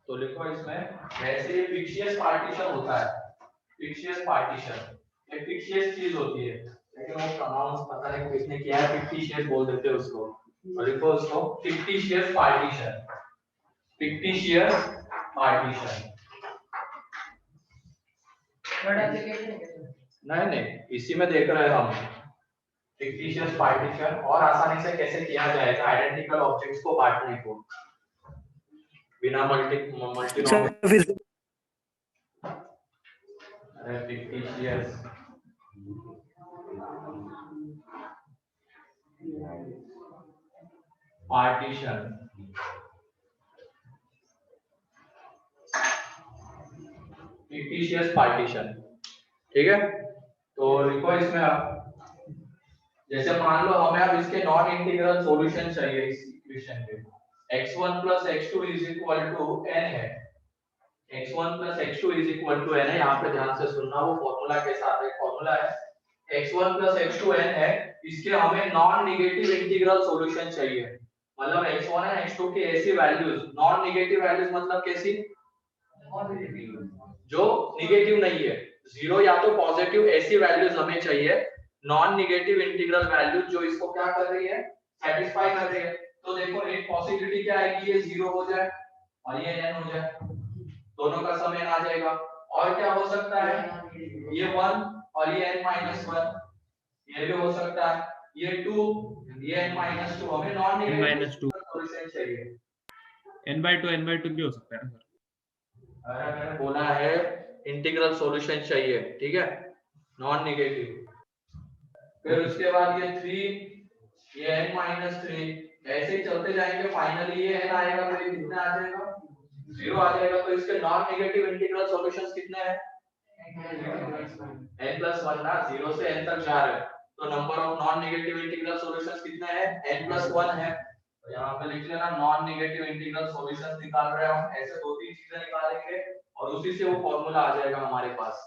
तो लिखो इसमें वैसे फिक्शियस पार्टीशन होता है, फिक्शियस पार्टीशन एक फिक्शियस चीज होती है, लेकिन वो प्रोनाउंस पता नहीं किसने किया है, फिक्टिशियस बोल देते हैं उसको। तो लिखो उसको फिक्टिशियस पार्टीशन, फिक्टिशियस पार्टीशन। नहीं नहीं, इसी में देख रहे हैं हम फिक्टिशियस पार्टीशन और आसानी से कैसे किया जाएगा आइडेंटिकल ऑब्जेक्ट्स को बांटने को बिना multi fictitious partition, fictitious partition, ठीक है। तो लिखो इसमें आप, जैसे मान लो हमें अब इसके नॉन इंटीग्रल सॉल्यूशन चाहिए इस इक्वेशन के, x1 plus x2 is equal to n है, x1 plus x2 is equal to n है, यहाँ पे ध्यान से सुनना, वो फॉर्मूला के साथ एक फॉर्मूला है, x1 plus x2 n है, इसके हमें नॉन नेगेटिव इंटीग्रल सॉल्यूशन चाहिए, मतलब x1 और x2 की ऐसी वैल्यूज, नॉन नेगेटिव वैल्यूज मतलब कैसी, जो नेगेटिव नहीं है, जीरो या तो पॉजिटिव, ऐसी वैल्यूज हमें चाहिए, नॉन नेगेटिव इंटीग्रल वैल्यू जो इसको क्या कर रही है, सेटिस्फाई कर रही है। तो देखो एक पॉसिबिलिटी क्या है कि ये जीरो हो जाए और ये n हो जाए, दोनों का सम n आ जाएगा, और क्या हो सकता है, ये 1 और ये n-1, ये भी हो सकता है, ये 2, ये n-2, हमें नॉन नेगेटिव सॉल्यूशन चाहिए, n/2 भी हो सकता है ना सर। अरे मैंने बोला है इंटीग्रल सॉल्यूशन चाहिए, ठीक है, नॉन नेगेटिव। फिर उसके बाद ये 3, ये n-3, ऐसे ही चलते जाएंगे, फाइनली ये n आएगा तो ये कितना आ जाएगा, 0 आ जाएगा। तो इसके नॉन नेगेटिव इंटीग्रल सॉल्यूशंस कितने हैं, n+1 ना, 0 से n तक जा रहे हैं, तो number of non negative integral solutions कितने हैं, n+1 है। तो यहाँ पे लिख लेना नॉन नेगेटिव इंटीग्रल सॉल्यूशंस निकाल रहे हैं हम, ऐसे दो तीन चीजें निकालेंगे और उसी से वो फॉर्मूला आ जाएगा हमारे पास,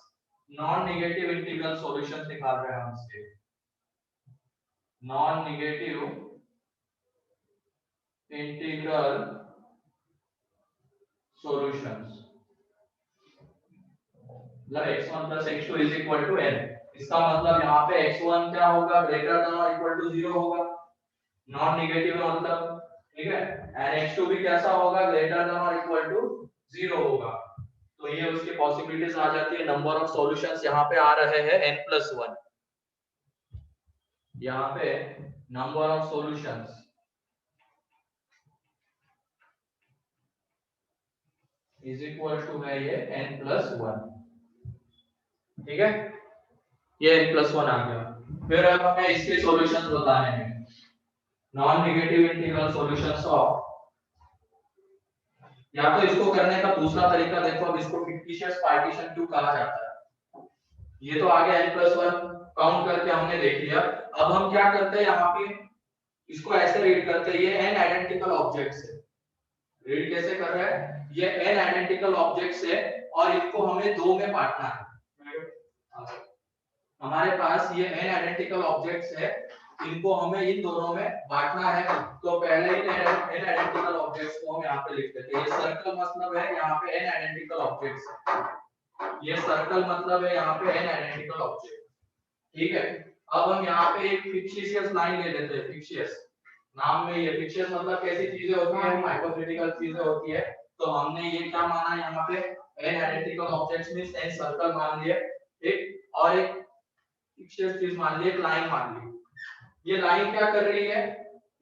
नॉन नेगेटिव इंटीग्रल सॉल्यूशंस निकाल रहे हैं हम इसके, नॉन नेगेटिव इंटीग्रल सॉल्यूशंस, मतलब x1 plus x2 is equal to n, इसका मतलब यहाँ पे x1 क्या होगा, ग्रेटर देन और इक्वल टू 0 होगा, नॉन नेगेटिव है मतलब, ठीक है, एंड x2 भी कैसा होगा, ग्रेटर देन और इक्वल टू 0 होगा। तो ये उसकी पॉसिबिलिटीज आ जाती है, नंबर ऑफ सॉल्यूशंस यहाँ पे आ रहे हैं n+1, यहाँ पे number of solutions is equal to है ये n+1, ठीक है, ये n+1 आ गया। फिर अब हमें इसके सॉल्यूशंस बताने हैं, non negative integral solutions of, या तो इसको करने का दूसरा तरीका देखो, अब इसको फिक्टिशियस पार्टीशन क्यों कहा जाता है, ये तो आ गया n+1 काउंट करके हमने देख लिया। अब हम क्या करते हैं, यहाँ पे इसको ऐसे रीड करते हैं, ये n आइडेंटिकल ऑब्जेक्ट्स है, रीड कैसे कर रहे हैं, ये n आइडेंटिकल ऑब्जेक्ट्स है और इसको हमें दो में बांटना है, हमारे पास ये n आइडेंटिकल ऑब्जेक्ट्स है, इनको हमें इन दोनों में बांटना है। तो पहले इन n आइडेंटिकल ऑब्जेक्ट्स को हम यहाँ पे लिख देते हैं, ये सर्कल मतलब है यहाँ पे n आइडेंटिकल ऑब्जेक्ट्स है, ये सर्कल मतलब है यहाँ पे n आइडेंटिकल ऑब्जेक्ट, ठीक है। अब हम यहाँ पे एक फिक्टिशियस लाइन ले लेते हैं, फिक्शियस नाम में ये फिक्शियस मतलब कैसी चीजें होती है, हाइपोथेटिकल चीजें होती है। तो हमने ये क्या माना यहाँ पे, n identical objects means n circle मान लिए, ठीक, और एक फिक्शियस चीज मान ली, एक लाइन मान ली। ये लाइन क्या कर रही है,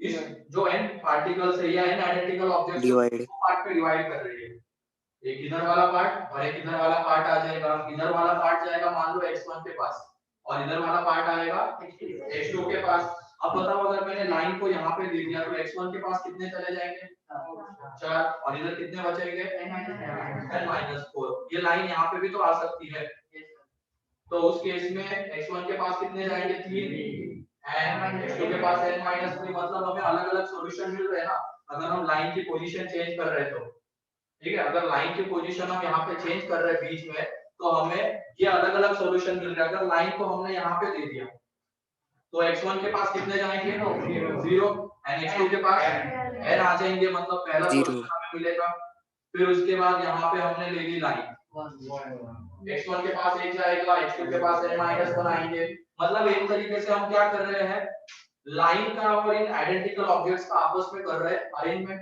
इस जो n पार्टिकल्स है या n आइडेंटिकल ऑब्जेक्ट्स को पार्ट में डिवाइड कर रही है, एक इधर वाला पार्ट और एक इधर वाला पार्ट आ जाएगा, इधर वाला पार्ट जाएगा मान लो x1 के पास और इधर वाला पार्ट आएगा x2 के पास। अब बताओ अगर मैंने लाइन को यहाँ पे दे दिया तो x1 के पास कितने चले जाएंगे, 4, और इधर कितने बचेंगे, n-4। ये लाइन यहाँ पे भी तो आ सकती है, तो उस केस में x1 के पास कितने जाएंगे, 3, एंड x2 के पास n-3, मतलब हमें अलग अलग सॉल्यूशन मिल रहे हैं ना, अगर हम लाइन की पोजीशन चेंज कर रहे हैं तो, ठीक है, अगर लाइन की पोजीशन हम यहाँ पे चेंज कर रहे हैं बीच में, तो हमें ये अलग अलग सॉल्यूशन मिल रहा है। अगर लाइन को हमने यहाँ पे दे दिया तो x1 के पास कितने जाएंगे, 0, एंड x2 के पास n आ जाएंगे, मतलब पहला सॉल्यूशन हमें मिलेगा, फिर उसके बाद यहाँ पे हमने ले ली लाइन, x1 के पास एक जाएगा, x2 के पास n-1 आएंगे। मतलब एक तरीके से हम क्या कर रहे हैं, लाइन का और इन आइडेंटिकल ऑब्जेक्ट्स का आपस में कर रहे हैं अरेंजमेंट।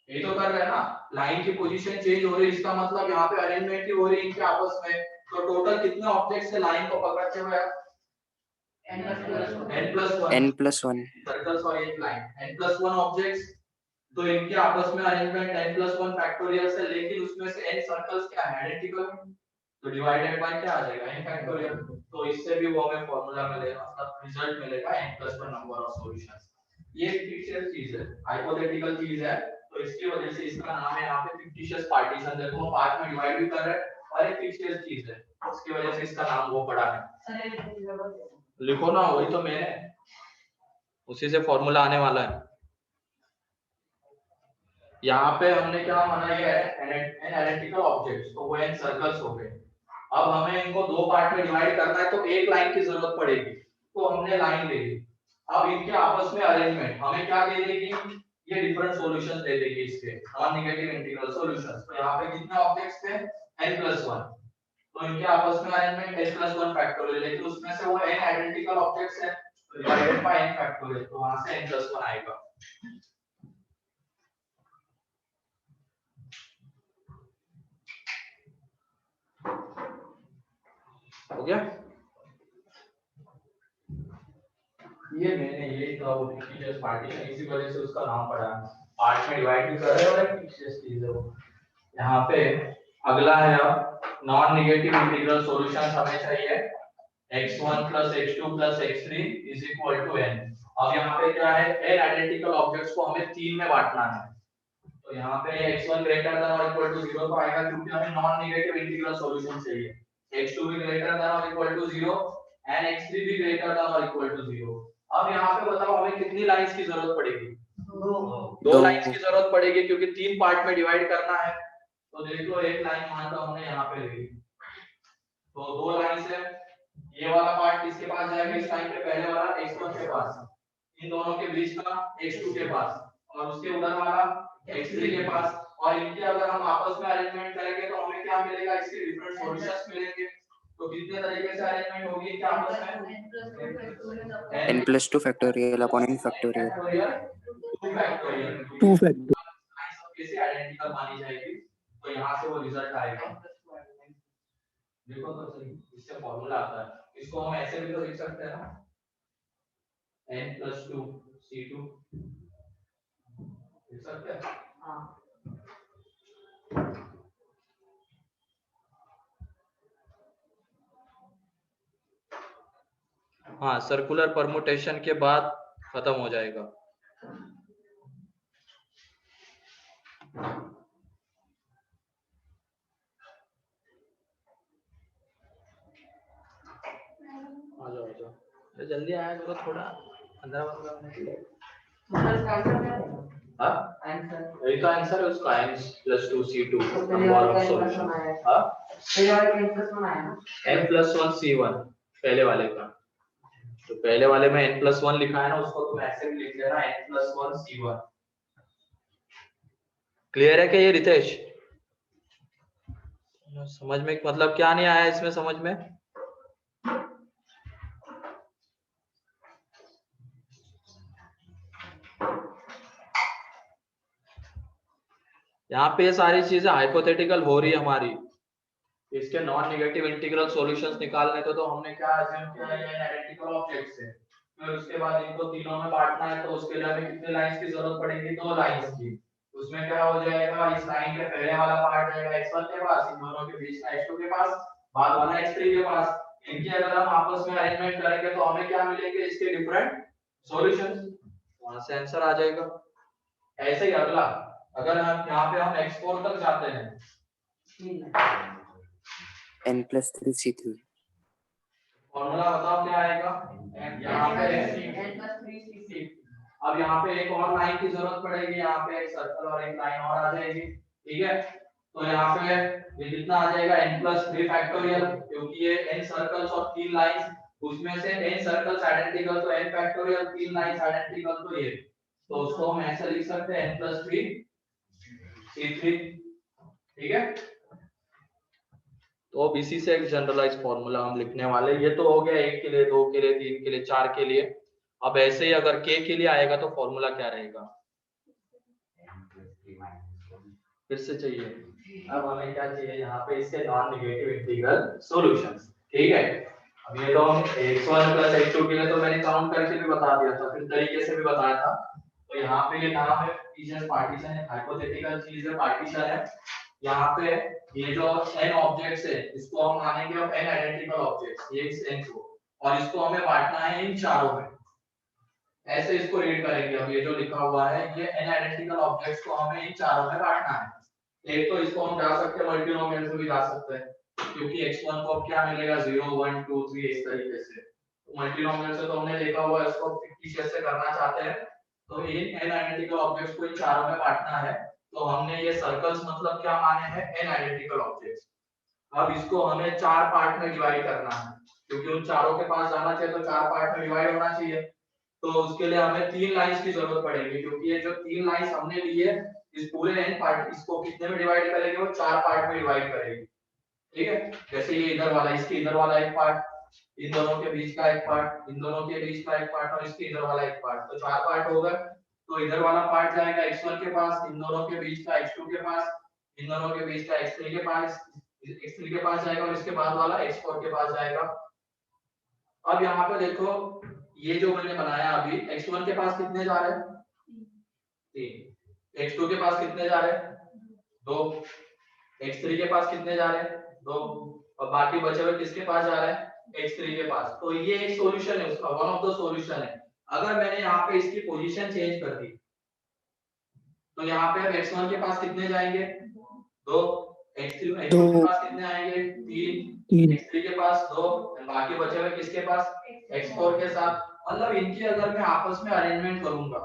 ये तो कर रहे हैं ना, लाइन की पोजीशन चेंज हो रही है, इसका मतलब यहाँ पे अरेंजमेंट ही हो रही है इनके आपस में। तो टोटल कितने ऑब्जेक्ट्स है लाइन को पकड़ते हुए? n+1 सर्कल्स और एक लाइन, n+1 ऑब्जेक्ट्स। तो इनके आपस में अरेंजमेंट n+1 फैक्टोरियल से, लेकिन उसमें से n सर्कल्स क्या है, आइडेंटिकल, तो डिवाइडेड बाय क्या आ जाएगा, n फैक्टोरियल। तो इससे भी वो हमें फार्मूला मिलेगा, मतलब रिजल्ट मिलेगा n+1 नंबर ऑफ सॉल्यूशंस। ये फिक्शियस चीज है, हाइपोथेटिकल चीज है, तो इसकी वजह से इसका नाम है यहाँ पे फिक्टिशियस पार्टीशन। देखो हम पार्ट में डिवाइड भी कर रहे हैं और एक फिक्शियस चीज है, उसकी वजह से इसका नाम वो पड़ा है। लिखो ना, वही तो मैंने, उसी से फॉर्मूला आने वाला है। यहाँ पे हमने क्या माना, ये एनालिटिकल ऑब्जेक्ट्स, तो वो n सर्कल्स हो गए। अब हमें इनको दो पार्ट में डिवाइड करना है, तो एक लाइन की जरूरत पड़ेगी, तो हमने लाइन ले ली। अब इनके आपस में अरेंजमेंट हमें क्या दे देगी, ये डिफरेंट सॉल्यूशंस दे देगी इसके, नॉन नेगेटिव इंटीग्रल सॉल्यूशंस। तो यहाँ पे कितने ऑब्जेक्ट्स थे, n+1, तो इनके आपस में अरेंजमेंट n+1 फैक्टोरियल, लेकिन उसमें से वो n आइडेंटिकल ऑब्जेक्ट्स हैं, तो डिवाइडेड बाय n फैक्टोरियल, तो वहां से n+1 आएगा। हो गया? ये मैंने ये तो फिक्शियस पार्टीशन, इसी वजह से उसका नाम पड़ा है। पार्ट में डिवाइड भी कर रहे हैं और एक फिक्शियस चीज है वो। यहाँ पे अगला है, अब नॉन नेगेटिव इंटीग्रल सॉल्यूशंस हमें चाहिए x1 + x2 + x3 = n। अब यहाँ पे क्या है, n आइडेंटिकल ऑब्जेक्ट्स को हमें तीन में बांटना है। तो यहाँ पे x1 ग्रेटर देन और इक्वल टू 0 तो आएगा, क्योंकि हमें नॉन नेगेटिव इंटीग्रल सॉल्यूशन चाहिए। x2 भी ग्रेटर देन और इक्वल टू 0 एंड x3 भी ग्रेटर देन और इक्वल टू 0। अब यहाँ पे बताओ हमें कितनी लाइंस की जरूरत पड़ेगी? दो लाइंस की जरूरत पड़ेगी, क्योंकि तीन पार्ट में डिवाइड करना है। तो देख लो, एक लाइन मान लो हमने यहाँ पे ली, तो दो लाइन है, ये वाला पार्ट किसके पास जाएगा, इस लाइन पे पहले वाला x1 के पास, इन दोनों के बीच का x2 के पास, और उसके उधर वाला x3 के पास। और इनके अगर हम आपस में अरेंजमेंट करेंगे तो हमें क्या मिलेगा, इसके डिफरेंट सॉल्यूशंस मिलेंगे। तो कितने तरीके से अरेंजमेंट होगी इनके आपस में, n+2 factorial upon n factorial 2 factorial कैसे आइडेंटिकल मानी जाएगी, तो यहाँ से वो रिजल्ट आएगा। देखो तो सही, इससे फॉर्मूला आता है, इसको हम ऐसे भी तो लिख सकते हैं ना, n+2 C2 लिख सकते हैं। हाँ, सर्कुलर परमुटेशन के बाद खत्म हो जाएगा। आ जाओ जल्दी आया करो, थोड़ा 15 मिनट। यही तो आंसर है उसका, n+2 C2 number of solution. n+1 C1 पहले वाले का, तो पहले वाले में n+1 लिखा है ना, उसको तुम ऐसे भी लिख लेना n+1 C1। क्लियर है क्या ये रितेश? समझ में मतलब क्या नहीं आया इसमें समझ में? यहाँ पे ये सारी चीजें हाइपोथेटिकल हो रही है हमारी, इसके नॉन नेगेटिव इंटीग्रल सॉल्यूशंस निकालने तो हमने क्या अज्यूम किया, ये आइडेंटिकल ऑब्जेक्ट्स है। फिर उसके बाद इनको तीनों में बांटना है, तो उसके लिए हमें कितने लाइंस की जरूरत पड़ेगी, दो लाइंस की। उसमें क्या हो जाएगा, इस लाइन के पहले वाला पार्ट जाएगा x1 के पास, इन दोनों के बीच का x2 के पास, बाद वाला x3 के पास। इनकी अगर हम आपस में अरेंजमेंट करेंगे तो हमें क्या मिलेंगे, इसके डिफरेंट सॉल्यूशंस, वहां से आंसर आ जाएगा। ऐसे ही अगला, अगर हम यहाँ पे हम x4 तक जाते हैं, n+3 C3 फॉर्मूला बताओ क्या आएगा, यहाँ पे अब यहाँ पे एक और लाइन की जरूरत पड़ेगी, यहाँ पे एक सर्कल और एक लाइन और आ जाएगी, ठीक है। तो यहाँ पे ये कितना आ जाएगा, n+3 फैक्टोरियल, क्योंकि ये n सर्कल्स और 3 लाइंस, उसमें से n सर्कल्स आइडेंटिकल तो n फैक्टोरियल, 3 लाइंस आइडेंटिकल तो ये, तो उसको हम ऐसे लिख सकते हैं n+3 C3, ठीक है। तो अब इसी से एक जनरलाइज फॉर्मूला हम लिखने वाले, ये तो हो गया 1 के लिए, 2 के लिए, 3 के लिए, 4 के लिए। अब ऐसे ही अगर k के लिए आएगा तो फॉर्मूला क्या रहेगा, फिर से चाहिए। अब हमें क्या चाहिए यहाँ पे, इसके नॉन नेगेटिव इंटीग्रल सॉल्यूशंस, ठीक है। अब ये तो हम x1 + x2 के लिए तो मैंने काउंट करके भी बता दिया था, फिर तरीके से भी बताया था। तो यहाँ पे ये नाम है पार्टीशन है, हाइपोथेटिकल चीज है, पार्टीशन है। यहाँ पे ये जो n ऑब्जेक्ट्स है इसको हम मानेंगे अब n आइडेंटिकल ऑब्जेक्ट्स, ये n को, और इसको हमें बांटना है इन चारों में। ऐसे इसको रीड करेंगे। अब ये जो लिखा हुआ है ये n आइडेंटिकल ऑब्जेक्ट्स को हमें इन चारों में बांटना है। एक तो इसको हम जा सकते हैं मल्टीनोमियल से भी जा सकते हैं, क्योंकि x1 को अब क्या मिलेगा 0 1 2 3 इस तरीके से। तो मल्टीनोमियल से तो हमने देखा हुआ है, इसको फिक्टिशियस से करना चाहते हैं तो इन n आइडेंटिकल ऑब्जेक्ट्स को इन चारों में बांटना है। तो हमने ये सर्कल्स मतलब क्या माने हैं, n आइडेंटिकल ऑब्जेक्ट्स। अब इसको हमें 4 पार्ट में डिवाइड करना है, क्योंकि उन चारों के पास जाना चाहिए तो 4 पार्ट में डिवाइड होना चाहिए। तो उसके लिए हमें 3 लाइंस की जरूरत पड़ेगी, क्योंकि ये जो 3 लाइंस हमने ली है इस पूरे n पार्ट, इसको कितने में डिवाइड करेंगे, वो 4 पार्ट में डिवाइड करेगी, ठीक है। जैसे ये इधर वाला, इसके इधर वाला एक पार्ट, इन दोनों के बीच का एक पार्ट, इन दोनों के बीच का एक पार्ट और इसके इधर वाला एक पार्ट, तो 4 पार्ट हो गए। तो इधर वाला पार्ट जाएगा x1 के पास, इन दोनों के बीच का x2 के पास, इन दोनों के बीच का x3 के पास, x3 के पास जाएगा, और इसके बाद वाला x4 के पास जाएगा। अब यहाँ पे देखो ये जो मैंने बनाया अभी, x1 के पास कितने जा रहे हैं 3, x2 के पास कितने जा रहे हैं 2, x3 के पास कितने जा रहे हैं 2, और बाकी बचे हुए किसके पास जा रहे हैं x3 के पास। तो ये एक सॉल्यूशन है उसका, वन ऑफ द सॉल्यूशन है। अगर मैंने यहाँ पे इसकी पोजीशन चेंज कर दी तो यहाँ पे अब x1 के पास कितने जाएंगे 2, x2 के पास कितने आएंगे 3, x3 के पास 2, बाकी बचे हुए किसके पास x4 के साथ। मतलब इनकी अगर मैं आपस में अरेंजमेंट करूंगा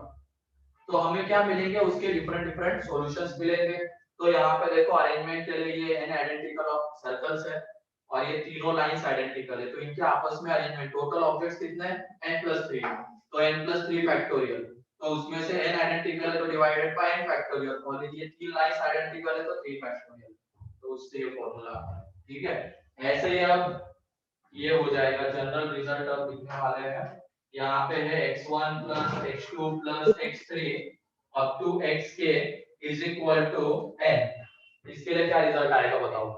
तो हमें क्या मिलेंगे, उसके डिफरेंट डिफरेंट सॉल्यूशंस मिलेंगे। तो यहाँ पे देखो अरेंजमेंट के लिए ये n आइडेंटिकल ऑफ सर्कल्स है और ये तीनों लाइंस आइडेंटिकल है, तो इनके आपस में अरेंजमेंट, टोटल ऑब्जेक्ट्स कितने हैं n+3, तो n+3 फैक्टोरियल, तो उसमें से n आइडेंटिकल है तो डिवाइडेड बाय n फैक्टोरियल, और ये तीन लाइंस आइडेंटिकल है तो 3 फैक्टोरियल, तो उससे ये फार्मूला, ठीक है। ऐसे ही अब ये हो जाएगा, जनरल रिजल्ट अब लिखने वाले हैं। यहाँ पे है x1 + x2 + x3 up to xk is equal to n। इसके लिए क्या रिजल्ट आएगा बताओ।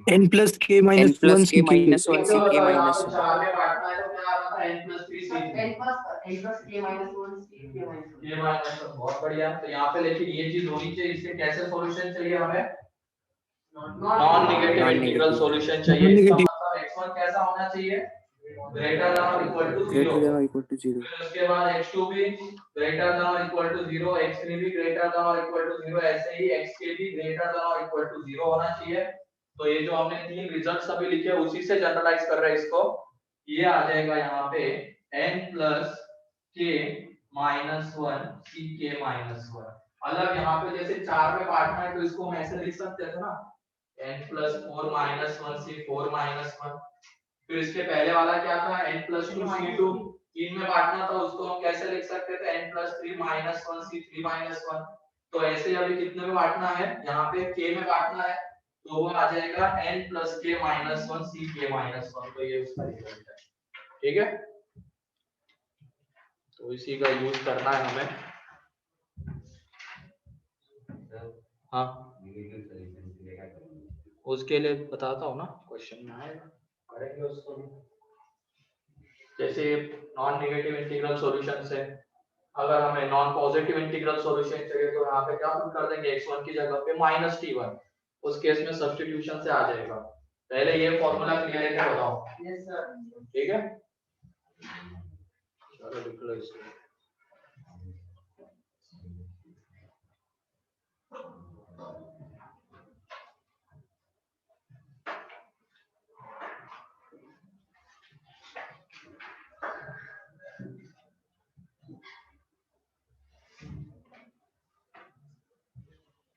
n plus k minus n plus 1 k ck minus 1 तो ck यहाँ minus पे 1 चार में बांटना है तो क्या आता है n+3 c3 n plus k minus 1 c k minus 1 ये माइनस, बहुत बढ़िया। तो यहाँ पे लेकिन ये चीज होनी चाहिए, इसके कैसे सॉल्यूशन चाहिए हमें, नॉन नेगेटिव इंटीग्रल सॉल्यूशन चाहिए। इसका मतलब x1 कैसा होना चाहिए, ग्रेटर देन और equal to 0, greater than or equal to 0 फिर उसके बाद x2 भी ग्रेटर देन और इक्वल टू 0, x3 भी ग्रेटर देन और इक्वल टू 0, ऐसे ही xk भी ग्रेटर देन और इक्वल टू 0 होना चाहिए। तो ये जो हमने तीन रिजल्ट्स अभी लिखे उसी से जनरलाइज कर रहे हैं इसको। ये आ जाएगा यहाँ पे n plus k minus 1 ck minus 1। मतलब यहाँ पे जैसे 4 में बांटना है तो इसको हम ऐसे लिख सकते थे ना, n plus 4 minus 1 c4 minus 1। फिर इसके पहले वाला क्या था n plus 2 c2, 3 में बांटना था, उसको हम कैसे लिख सकते थे n plus 3 minus 1 c3 minus 1। तो ऐसे अभी कितने में बांटना है, यहाँ पे k में बांटना है, तो वो आ जाएगा n plus k minus 1 ck minus 1। तो ये उसका रिजल्ट है, ठीक है। तो इसी का यूज करना है हमें। हाँ उसके लिए बताता हूँ ना, क्वेश्चन में आएगा, करेंगे उसको। जैसे नॉन नेगेटिव इंटीग्रल सॉल्यूशंस है, अगर हमें नॉन पॉजिटिव इंटीग्रल सॉल्यूशन चाहिए तो यहाँ पे क्या हम कर देंगे, x1 की जगह पे -t1, उस केस में सब्स्टिट्यूशन से आ जाएगा। पहले ये फॉर्मूला क्लियर है बताओ। yes sir ठीक है, चलो लिख लो इसको।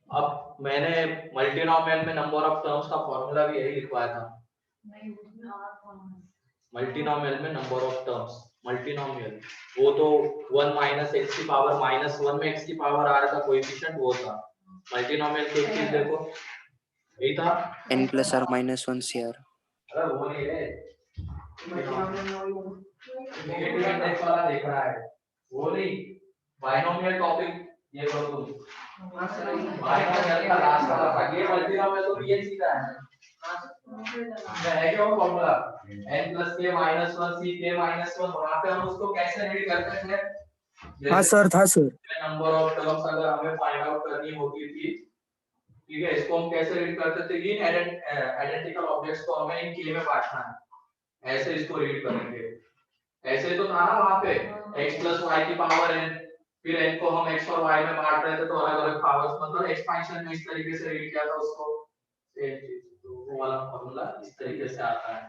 अब मैंने मल्टीनोमियल में नंबर ऑफ टर्म्स का फॉर्मूला भी यही लिखवाया था। मल्टीनोमियल में नंबर ऑफ टर्म्स, मल्टीनोमियल वो तो 1 - x की पावर -1 में x की पावर आ रहा था कोएफिशिएंट वो था, मल्टीनोमियल की एक चीज देखो, यही था। n plus r minus 1 CR. अरे वो नहीं है, नेगेटिव इंडेक्स वाला देख रहा है, वो नहीं। बाइनोमियल टॉपिक ये करो तुम, बाइनोमियल का लास्ट वाला था, ये मल्टीनोमियल तो पीएनसी का है। है क्या वो formula n plus k minus 1 c k minus 1, वहां पे हम उसको कैसे रीड करते थे? हाँ सर, था सर। नंबर ऑफ टर्म्स अगर हमें फाइंड आउट करनी होती थी, ठीक है, इसको हम कैसे रीड करते थे? इन आइडेंटिकल ऑब्जेक्ट्स को हमें इन k में बांटना है, ऐसे इसको रीड करेंगे। ऐसे तो था ना वहां पे x plus y की पावर n, फिर n को हम x और y में बांट रहे थे तो अलग अलग पावर्स, मतलब एक्सपेंशन में इस तरीके से रीड किया था उसको, सेम चीज। तो वो वाला फॉर्मूला इस तरीके से आता है,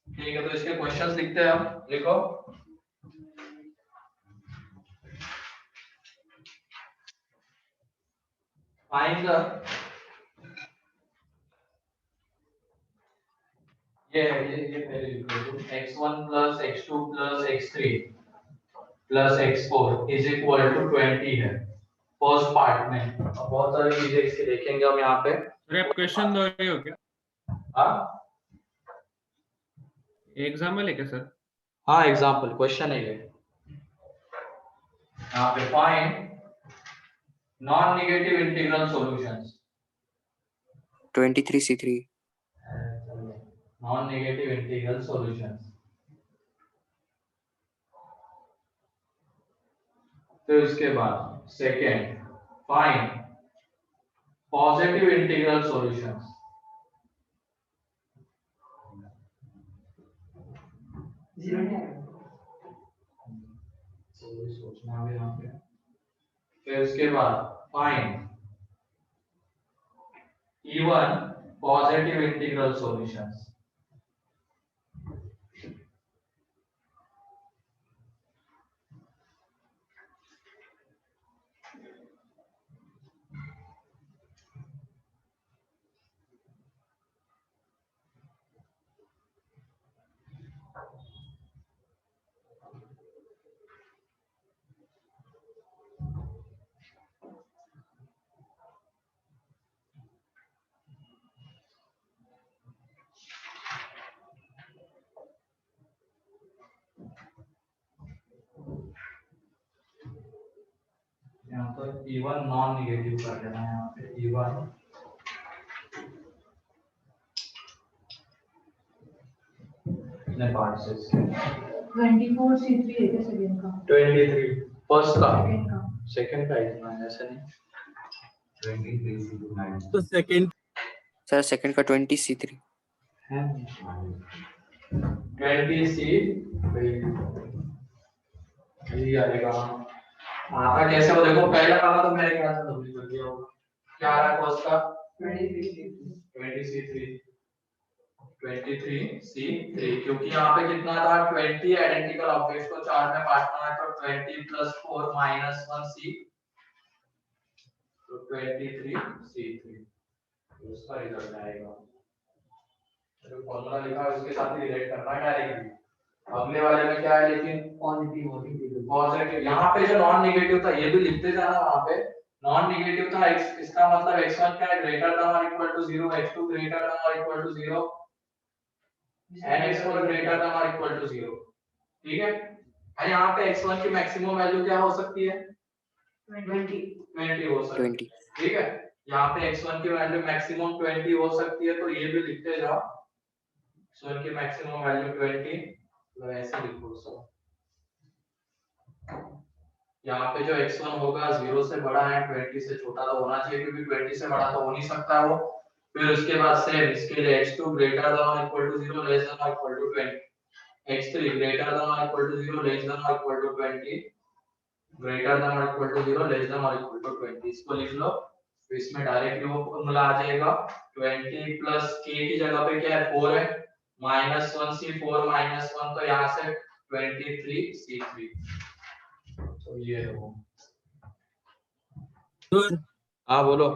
ठीक है। तो इसके क्वेश्चंस लिखते हैं हम, लिखो। फाइंड द, ये पहले लिखो, x1 plus x2 plus x3 plus x4 is equal to 20 है फर्स्ट पार्ट में। बहुत सारी चीजें इसके देखेंगे हम यहाँ पे। अरे आप क्वेश्चन दो रहे हो क्या? हाँ एग्जाम्पल है क्या सर? हाँ, एग्जांपल क्वेश्चन है ये। यहाँ पे find non negative integral solutions. 23C3. Non negative integral solutions. तो इसके बाद second find positive integral solutions. सोचना भी यहाँ पे। फिर उसके बाद find even positive integral solutions. यहाँ पर इवन नॉन नेगेटिव कर देना है, यहाँ पे इवन कितने पार्ट से? 24C3 है क्या सेकंड का? 23 फर्स्ट का, सेकंड का। सेकंड का इतना है, ऐसा नहीं। 23 तो सेकंड Sir, second का 20C3. है 20C ये आएगा। आता कैसे हो देखो, पहला वाला तो मेरे ख्याल से डब्ल्यू कर दिया होगा। क्या आ रहा है कॉस्ट का? 23C3, क्योंकि यहाँ पे कितना था 20 आइडेंटिकल ऑब्जेक्ट्स को 4 में बांटना है, तो 20 + 4 - 1C, तो 23C3 उसका रिजल्ट आएगा। जो फॉर्मूला लिखा है उसके साथ ही रिलेट करना है डायरेक्टली। अगले वाले में क्या है लेकिन पॉजिटिव। यहाँ पे जो नॉन नेगेटिव था ये भी लिखते जाना, वहां पे नॉन नेगेटिव था इसका मतलब x1 क्या है, ग्रेटर देन और equal to 0, x2 greater than और equal to 0 and x4 greater than और इक्वल टू 0, ठीक है। और यहाँ पे x1 की मैक्सिमम वैल्यू क्या हो सकती है? 20 हो सकती है, 20. ठीक है। यहाँ पे x1 की वैल्यू मैक्सिमम 20 हो सकती है, तो ये भी लिखते जाओ, x1 की मैक्सिमम वैल्यू 20, तो ऐसे लिखो सब। यहाँ पे जो x1 होगा 0 से बड़ा है, 20 से छोटा तो होना चाहिए, क्योंकि 20 से बड़ा तो हो नहीं सकता वो। फिर उसके बाद सेम इसके लिए x2 ग्रेटर देन और इक्वल टू 0 लेस देन और equal to 20, x3 greater than और इक्वल टू 0 लेस देन और इक्वल टू 20, ग्रेटर देन और इक्वल टू 0 लेस देन और इक्वल टू 20। इसको लिख लो, तो इसमें डायरेक्टली वो फॉर्मूला आ जाएगा। 20 प्लस k की जगह पे क्या है 4 है, -1c 4 -1, तो यहाँ से 23c3, तो ये है वो। सर, हाँ बोलो।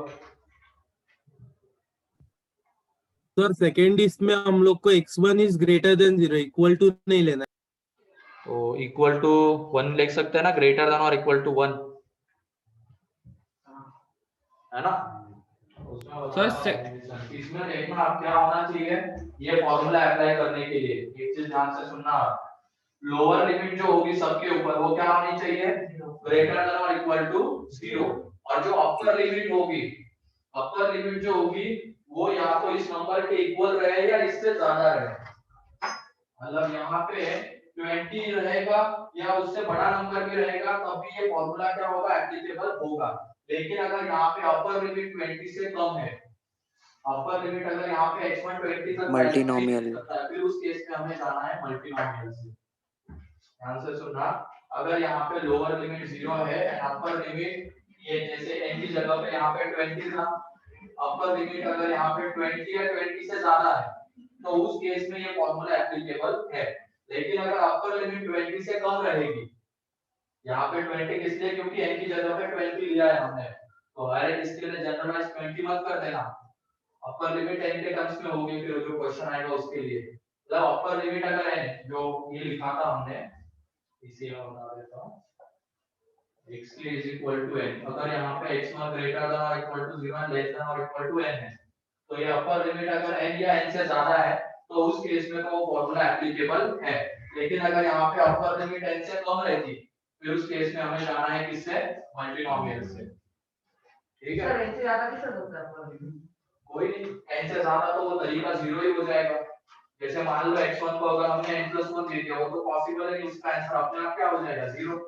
सर सेकंड इसमें हम लोग को x1 is greater than 0 equal to नहीं लेना है। तो इक्वल टू 1 लिख सकते हैं ना, ग्रेटर देन और इक्वल टू 1। है ना? उसमें Sir, इसमें देखना आप क्या होना चाहिए ये फॉर्मूला अप्लाई करने के लिए, एक चीज ध्यान से सुनना, लोअर लिमिट जो होगी सबके ऊपर वो क्या होनी चाहिए, ग्रेटर देन और इक्वल टू 0, और जो अपर लिमिट होगी, अपर लिमिट जो होगी वो या तो इस नंबर के इक्वल रहे या इससे ज्यादा रहे। मतलब यहाँ पे 20 रहेगा या उससे बड़ा नंबर भी रहेगा तब भी ये फॉर्मूला क्या होगा, एप्लीकेबल होगा। लेकिन अगर यहाँ पे अपर लिमिट 20 से कम है, अपर लिमिट अगर यहाँ पे x1 20 तक Multinomial. करता है, फिर उस केस में हमें जाना है मल्टीनोमियल से। ध्यान से सुनना, अगर यहाँ पे लोअर लिमिट 0 है एंड अपर लिमिट ये जैसे n की जगह पे यहाँ पे 20 था, अपर लिमिट अगर यहाँ पे 20 या 20 से ज्यादा है तो उस केस में ये फॉर्मूला एप्लीकेबल है। लेकिन अगर अपर लिमिट 20 से कम रहेगी, यहाँ पे 20 इसलिए क्योंकि n की जगह पे 20 लिया है हमने, तो हर एक इसके लिए जनरलाइज 20 मत कर देना, अपर लिमिट n के टर्म्स में होगी फिर जो क्वेश्चन आएगा उसके लिए। मतलब अपर लिमिट अगर n जो ये लिखा था हमने, इसे मैं बता देता हूँ, x3 is equal to n, अगर यहाँ पे x1 greater than or equal to 0 and less than or equal to n है, तो ये अपर लिमिट अगर n या n से ज्यादा है तो उस केस में तो वो फॉर्मूला एप्लीकेबल है। लेकिन अगर यहाँ पे अपर लिमिट n से कम रहती फिर उस केस में हमें जाना है किससे, मल्टीनोमियल से। ठीक है, सर n से ज्यादा किससे होता है? कोई नहीं, n से ज्यादा तो वो तरीका 0 ही हो जाएगा। जैसे मान लो x1 को अगर हमने n+1 दे दिया, वो तो पॉसिबल है कि उसका आंसर अपने आप क्या हो जाएगा, 0,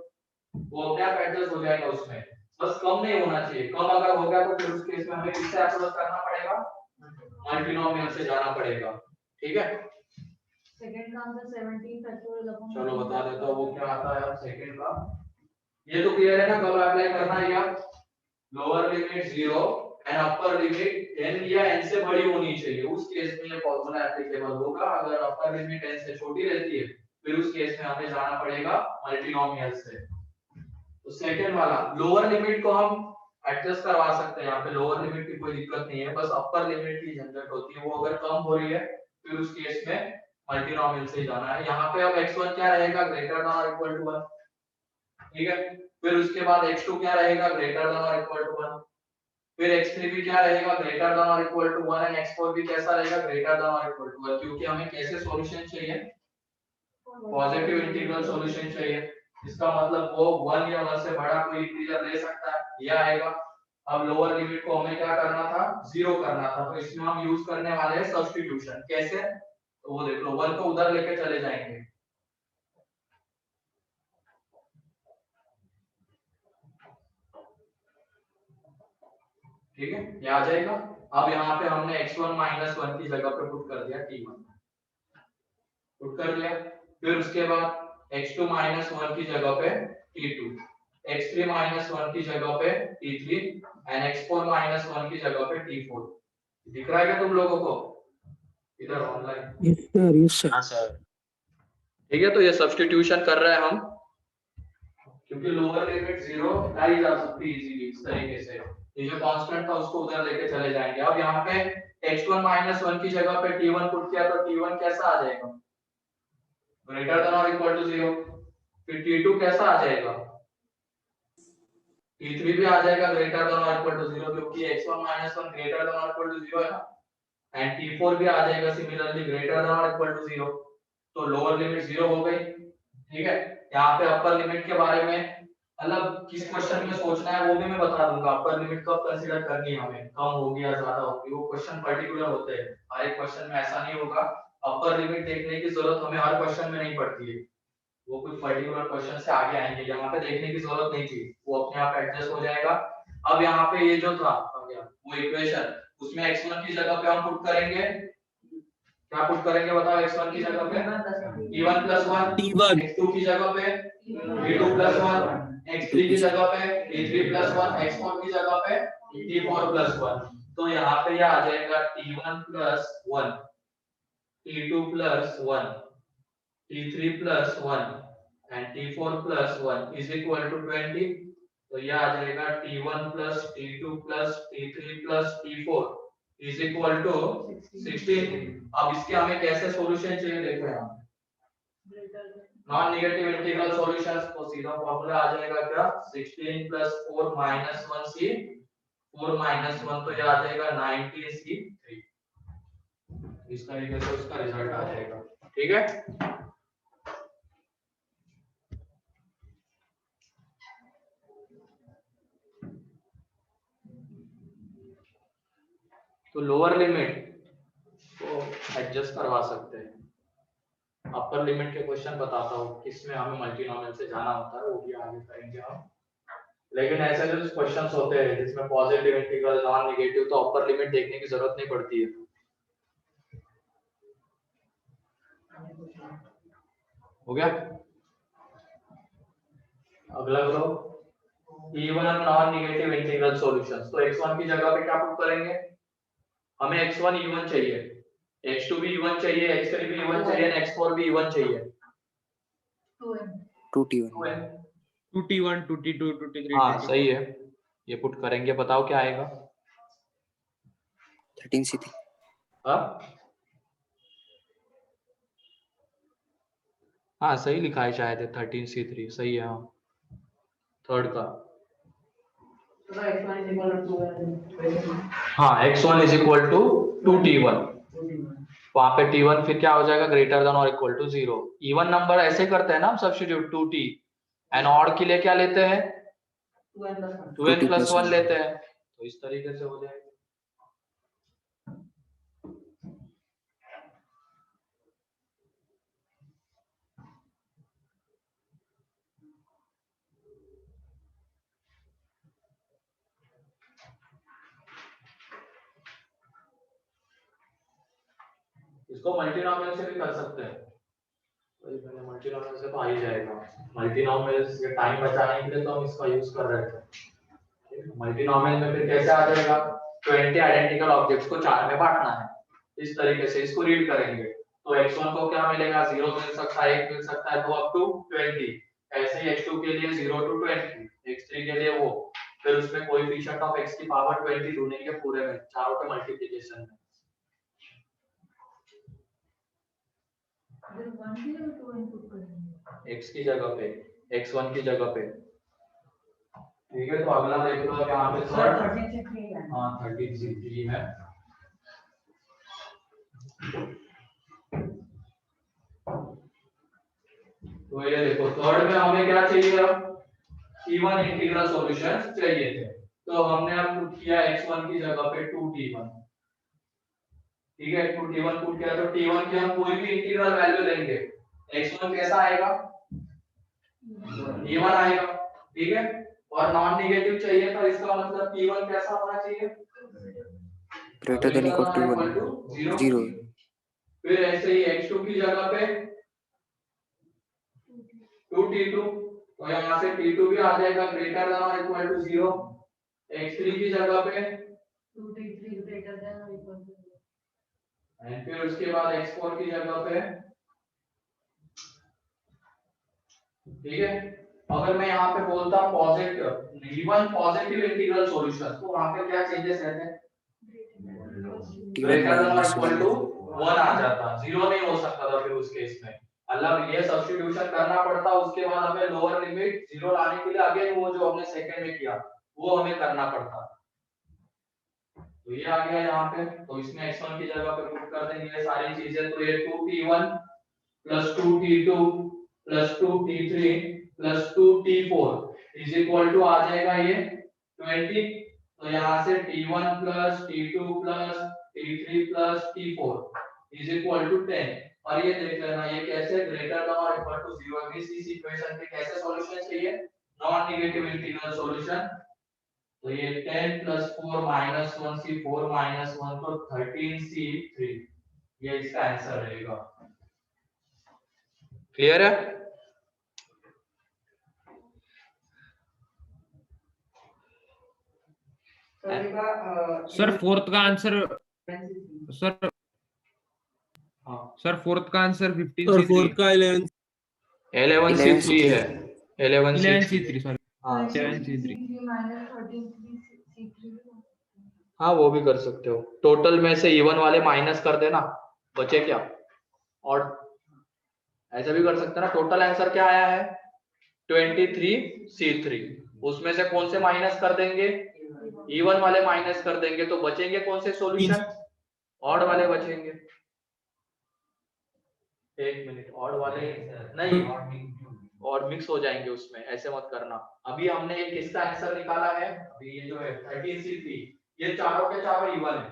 वो अपने आप एडजस्ट हो जाएगा उसमें, बस कम नहीं होना चाहिए। कम अगर हो गया तो फिर उस केस में हमें किससे अप्रोच करना पड़ेगा, मल्टीनोमियल से जाना पड़ेगा। ठीक है, सेकंड का आंसर 17 फैक्टोरियल अपॉन, चलो बता देता हूँ वो क्या आता है। अब सेकंड का ये तो क्लियर है ना, कब अप्लाई करना है या lower limit 0 and upper limit n या n से बड़ी होनी चाहिए, उस केस में ये फॉर्मूला एप्लीकेबल होगा। अगर अपर लिमिट n से छोटी रहती है फिर उस केस में हमें जाना पड़ेगा मल्टीनोमियल से। तो सेकंड वाला लोअर लिमिट को हम एडजस्ट करवा सकते हैं, यहाँ पे लोअर लिमिट की कोई दिक्कत नहीं है, बस अपर लिमिट की झंझट होती है, वो अगर कम हो रही है फिर उस केस में मल्टीनोमियल से जाना है। यहाँ पे अब x1 क्या रहेगा, ग्रेटर देन और इक्वल टू 1, ठीक है। फिर उसके बाद x2 क्या रहेगा, ग्रेटर देन और इक्वल टू 1, फिर x3 भी क्या रहेगा, ग्रेटर देन और इक्वल टू 1, एंड x4 भी कैसा रहेगा, ग्रेटर देन और इक्वल टू 1, क्योंकि हमें कैसे सॉल्यूशन चाहिए, पॉजिटिव इंटीग्रल सॉल्यूशन चाहिए। इसका मतलब वो 1 या 1 से बड़ा कोई इंटीजर ले सकता है, ये आएगा। अब लोअर लिमिट को हमें क्या करना था, 0 करना था, तो इसमें हम यूज करने वाले हैं सब्स्टिट्यूशन। कैसे, तो वो देख लो, 1 को उधर लेके चले जाएंगे, ठीक है, ये आ जाएगा। अब यहाँ पे हमने x1 -1 की जगह पे पुट कर दिया t1, पुट कर दिया। फिर उसके बाद x2 -1 की जगह पे t2, x3 -1 की जगह पे t3 एंड x4 -1 की जगह पे t4। दिख रहा है क्या तुम लोगों को इधर ऑनलाइन? Yes sir. ठीक है, तो ये सब्स्टिट्यूशन कर रहे हैं हम, क्योंकि लोअर लिमिट 0 लाई जा सकती है इजीली इस तरीके से। ये जो कांस्टेंट था उसको उधर लेके चले जाएंगे। अब यहाँ पे x1 -1 की जगह पे t1 पुट किया तो t1 कैसा आ जाएगा, ग्रेटर देन और इक्वल टू 0। फिर t2 कैसा आ जाएगा, t3 भी आ जाएगा ग्रेटर देन और इक्वल टू 0, क्योंकि x1 -1 ग्रेटर देन और इक्वल टू 0 है ना, एंड t4 भी आ जाएगा सिमिलरली ग्रेटर देन और इक्वल टू 0। तो लोअर लिमिट 0 हो गई, ठीक है। यहाँ पे अपर लिमिट के बारे में मतलब किस क्वेश्चन में सोचना है वो भी मैं बता दूंगा, अपर लिमिट कब कंसीडर करनी है हमें, कम होगी या ज्यादा होगी, वो क्वेश्चन पर्टिकुलर होते हैं, हर एक क्वेश्चन में ऐसा नहीं होगा। अपर लिमिट देखने की जरूरत हमें हर क्वेश्चन में नहीं पड़ती है, वो कुछ पर्टिकुलर क्वेश्चन से आगे आएंगे, यहाँ पे देखने की जरूरत नहीं थी, वो अपने आप एडजस्ट हो जाएगा। अब यहाँ पे ये जो था वो इक्वेशन, उसमें x1 की जगह पे हम पुट करेंगे, क्या पुट करेंगे बताओ, x1 की जगह पे t1 + 1, t1 x2 की जगह पे t2 + 1, x3 की जगह पे t3 + 1, x4 की जगह पे t4 + 1। तो यहाँ पे यह आ जाएगा t1 + 1, t2 + 1, t3 + 1 and t4 + 1 is equal to 20। तो यह आ जाएगा t1 + t2 + t3 + t4 is equal to 16। अब इसके हमें कैसे सॉल्यूशन चाहिए देखो यहाँ, नॉन नेगेटिव इंटीग्रल सॉल्यूशंस, तो सीधा फॉर्मूला आ जाएगा क्या, 16 + 4 - 1c 4 माइनस 1 तो ये आ जाएगा 19C3। इस तरीके से उसका रिजल्ट आ जाएगा। ठीक है, तो लोअर लिमिट को एडजस्ट करवा सकते हैं। अपर लिमिट के क्वेश्चन बताता हूँ किसमें हमें मल्टीनोमियल से जाना होता है, वो भी आगे करेंगे हम। लेकिन ऐसे जो क्वेश्चंस होते हैं जिसमें पॉजिटिव इंटीग्रल नॉन नेगेटिव, तो अपर लिमिट देखने की जरूरत नहीं पड़ती है। हो गया, अगला करो E1 non negative integral solutions. तो x1 की जगह पे क्या पुट करेंगे, हमें x1 E1 चाहिए, x2 भी E1 चाहिए, x3 भी E1 चाहिए, x4 भी E1 चाहिए। 2t1 2t1 2t2 2t3 हाँ सही है, ये पुट करेंगे, बताओ क्या आएगा। 13c3 हाँ सही लिखा है शायद, 13C3 सही है। हाँ थर्ड का, हाँ x1 is equal to 2t1, वहां पे t1 फिर क्या हो जाएगा, ग्रेटर देन और इक्वल टू 0। इवन नंबर ऐसे करते हैं ना हम सब्स्टिट्यूट, 2t, एंड ऑड के लिए क्या लेते हैं, 2n प्लस 1 लेते हैं, तो इस तरीके से हो जाएगा। इसको मल्टीनोमियल से भी कर सकते हैं, तो मल्टीनोमियल से तो आ ही जाएगा। मल्टीनोमियल से टाइम बचाने के लिए तो हम इसका यूज कर रहे थे। मल्टीनोमियल में फिर कैसे आ जाएगा, 20 आइडेंटिकल ऑब्जेक्ट्स को 4 में बांटना है, इस तरीके से इसको रीड करेंगे। तो x1 को क्या मिलेगा, 0 मिल सकता है, 1 मिल सकता है, तो अप टू 20। ऐसे ही x2 के लिए 0 to 20, x3 के लिए वो, फिर उसमें कोएफिशिएंट ऑफ x की पावर 20 ढूंढेंगे पूरे में, चारों के मल्टीप्लिकेशन में। x की जगह पे, x1 की जगह पे। ठीक है, तो अगला देख लो यहाँ पे सर, हाँ 13C3 है। तो ये देखो थर्ड में हमें क्या चाहिए, अब E1 इंटीग्रल सॉल्यूशंस चाहिए थे, तो हमने अब पुट किया x1 की जगह पे 2t1। ठीक है, 2t1 पुट किया, तो t1 की हम कोई भी इंटीग्रल वैल्यू लेंगे, x1 कैसा आएगा, E1 आएगा। ठीक है, और नॉन नेगेटिव चाहिए, तो इसका मतलब t1 कैसा होना चाहिए, greater than equal to 1 0 फिर ऐसे ही x2 की जगह पे 2t2, तो यहाँ से t2 भी आ जाएगा ग्रेटर देन और इक्वल टू 0। x3 की जगह पे 2t3 greater than or equal to 0। And फिर उसके बाद x4 की जगह पे, ठीक है। अगर मैं यहाँ पे बोलता हूँ positive E1 positive integral solution, तो वहां पे क्या चेंजेस रहते हैं, ग्रेटर देन और इक्वल टू 1 आ जाता, 0 नहीं हो सकता था फिर उस केस में, मतलब ये सब्स्टिट्यूशन करना पड़ता। उसके बाद हमें लोअर लिमिट 0 लाने के लिए अगेन वो जो हमने सेकंड में किया वो हमें करना पड़ता। तो ये आ गया यहाँ पे, तो इसमें x1 की जगह पे पुट कर देंगे ये सारी चीजें, तो ये 2t1 plus 2t2 plus 2t3 plus 2t4 is equal to आ जाएगा ये 20। तो यहाँ से t1 plus t2 plus t3 plus t4 is equal to 10। और ये देख लेना ये कैसे, ग्रेटर देन और इक्वल टू 0। इस इक्वेशन के कैसे सॉल्यूशन चाहिए, नॉन नेगेटिव इंटीग्रल सॉल्यूशन। तो ये 10 प्लस 4 माइनस 1c 4 माइनस 1 तो 13c3, ये इसका आंसर रहेगा। क्लियर है, सर फोर्थ का आंसर, सर हाँ सर फोर्थ का आंसर और 15c3 फोर्थ का 11c3 है, 11c3 11c3 सॉरी हाँ 11c3 minus 13c3। हाँ वो भी कर सकते हो। टोटल में से इवन वाले माइनस कर देना, बचे क्या, और ऐसा भी कर सकते हैं ना। टोटल आंसर क्या आया है 23c3, उसमें से कौन से माइनस कर देंगे, इवन वाले माइनस कर देंगे तो बचेंगे कौन से सॉल्यूशन? ऑड वाले बचेंगे। एक मिनट, ऑड वाले नहीं, और मिक्स हो जाएंगे उसमें, ऐसे मत करना। अभी हमने एक इसका आंसर निकाला है, अभी ये जो है 13C3, ये चारों के चारों इवन है,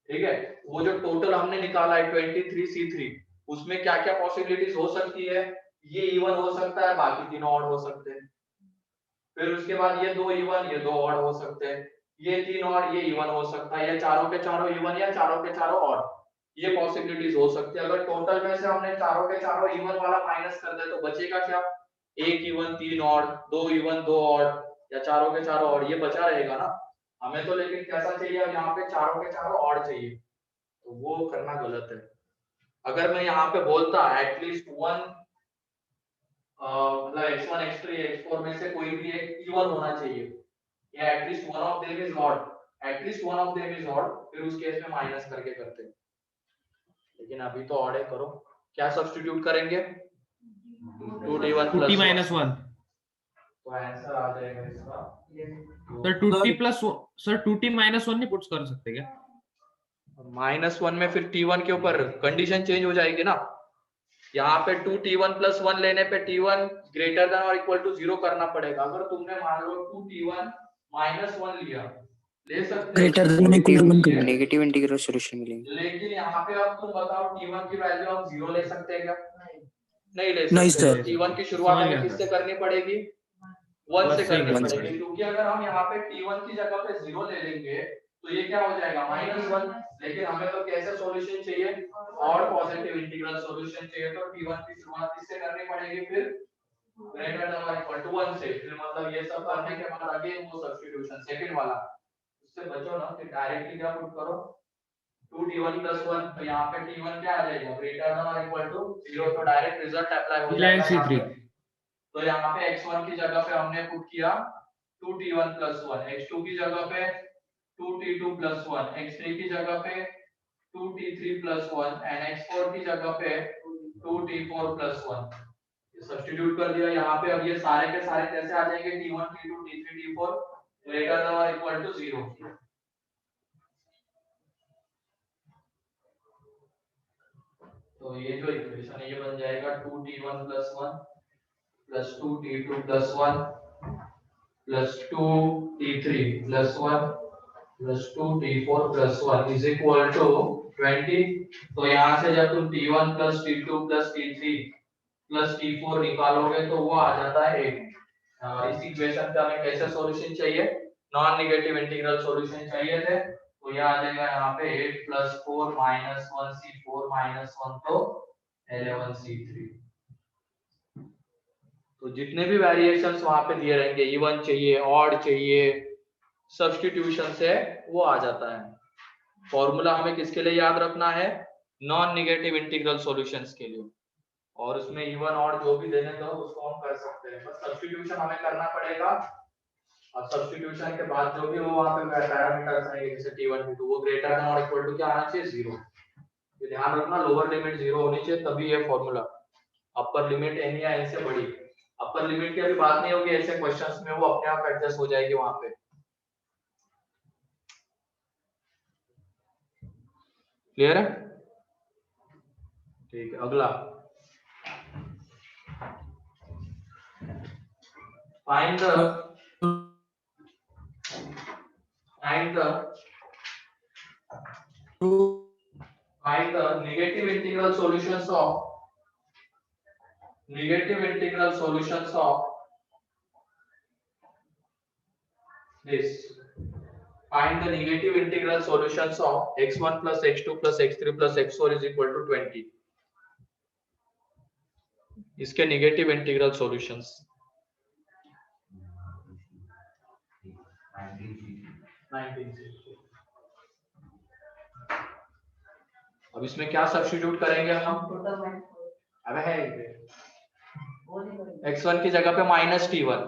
ठीक है। वो जो टोटल हमने निकाला है 23C3, उसमें क्या क्या पॉसिबिलिटीज हो सकती है? ये इवन हो सकता है, बाकी तीनों ऑड हो सकते हैं। फिर उसके बाद ये दो इवन, ये दो ऑड हो सकते हैं, ये तीन ऑड, ये इवन हो सकता है, या चारों के चारों इवन या चारों के चारों ऑड, ये पॉसिबिलिटीज हो सकती है। अगर टोटल में से हमने चारों के चारों इवन वाला माइनस कर दे तो बचेगा क्या? एक इवन, तीन ऑड, दो इवन, दो ऑड, या चारों के चारों ऑड, ये बचा रहेगा ना हमें तो। लेकिन कैसा चाहिए? अब यहाँ पे चारों के चारों ऑड चाहिए, तो वो करना गलत है। अगर मैं यहाँ पे बोलता एटलीस्ट वन, मतलब x1 x3 x4 में से कोई भी एक इवन होना चाहिए, या at least one of them is odd, at least one of them is odd, फिर उस केस में माइनस करके करते हैं। लेकिन अभी तो ऑड है, करो। क्या सब्स्टिट्यूट करेंगे? 2t1 2t + minus 1 तो आंसर आ जाएगा इसका। Sir 2t plus sir 2t minus 1 नहीं पुट्स कर सकते क्या? -1 में फिर t1 के ऊपर कंडीशन चेंज हो जाएगी ना। यहाँ पे 2t1 + 1 लेने पे t1 ग्रेटर देन और इक्वल टू 0 करना पड़ेगा। अगर तुमने मान लो 2t1 - 1 लिया, ले सकते greater than equal to negative integral solution मिलेंगे। लेकिन यहाँ पे अब तुम बताओ t1 की वैल्यू हम 0 ले सकते हैं क्या? नहीं ले नहीं सकते। सर। t1 की शुरुआत समझ हमें गया किससे सर। करनी पड़ेगी? 1 से करनी one से। पड़ेगी, क्योंकि अगर हम यहाँ पे t1 की जगह पे 0 ले लेंगे तो ये क्या हो जाएगा? -1। लेकिन हमें तो कैसे सॉल्यूशन चाहिए? और पॉजिटिव इंटीग्रल सॉल्यूशन चाहिए, तो t1 की शुरुआत किससे करनी पड़ेगी? फिर ग्रेटर देन और इक्वल टू 1 से। फिर मतलब ये सब करने के बाद अगेन वो सब्स्टिट्यूशन सेकंड वाला, उससे बचो ना, फिर डायरेक्टली क्या पुट करो? 2t1 + 1, तो यहाँ पे t1 क्या आ जाएगा? ग्रेटर देन और इक्वल टू 0, तो डायरेक्ट रिजल्ट अप्लाई हो जाएगा यहाँ पे। तो यहाँ पे x1 की जगह पे हमने पुट किया 2t1 + 1, x2 की जगह पे 2t2 + 1, x3 की जगह पे 2t3 + 1 एंड x4 की जगह पे 2t4 + 1। ये सब्स्टिट्यूट कर दिया यहाँ पे। अब ये सारे के सारे कैसे आ जाएंगे? t1 t2 t3 t4 greater than और इक्वल टू 0। तो ये जो इक्वेशन है ये बन जाएगा 2t1 + 1 + 2t2 + 1 + 2t3 + 1 + 2t4 + 1 is equal to 20। तो यहाँ से जब तुम t1 + t2 + t3 + t4 निकालोगे तो वो आ जाता है 8। इस इक्वेशन का हमें कैसे सॉल्यूशन चाहिए? नॉन नेगेटिव इंटीग्रल सॉल्यूशन चाहिए थे, तो ये आ जाएगा यहाँ पे 8 + 4 - 1c4 - 1 तो 11c3। तो जितने भी वेरिएशंस वहां पे दिए रहेंगे, इवन चाहिए, ऑड चाहिए, सब्स्टिट्यूशन से वो आ जाता है। फॉर्मूला हमें किसके लिए याद रखना है? नॉन नेगेटिव इंटीग्रल सॉल्यूशंस के लिए। और उसमें इवन ऑड जो भी देने दो उसको हम कर सकते हैं, बस सब्स्टिट्यूशन हमें करना पड़ेगा। और सब्स्टिट्यूशन के बाद जो भी वो वहां पे पैरामीटर्स आएंगे जैसे t1 t2, वो ग्रेटर देन और इक्वल टू क्या आना चाहिए? 0। ये ध्यान रखना, लोअर लिमिट 0 होनी चाहिए, तभी ये फॉर्मूला। अपर लिमिट n या n से बड़ी। अपर लिमिट की अभी बात नहीं होगी ऐसे क्वेश्चंस में, वो अपने आप एडजस्ट हो जाएगी वहां पे। क्लियर है? ठीक है, अगला find the negative integral solutions of this. Find the negative integral solutions of x1 + x2 + x3 + x4 is equal to 20. इसके नेगेटिव इंटीग्रल सॉल्यूशंस 1960। अब इसमें क्या सब्स्टिट्यूट करेंगे हम? अबे है x1 की जगह पे -t1,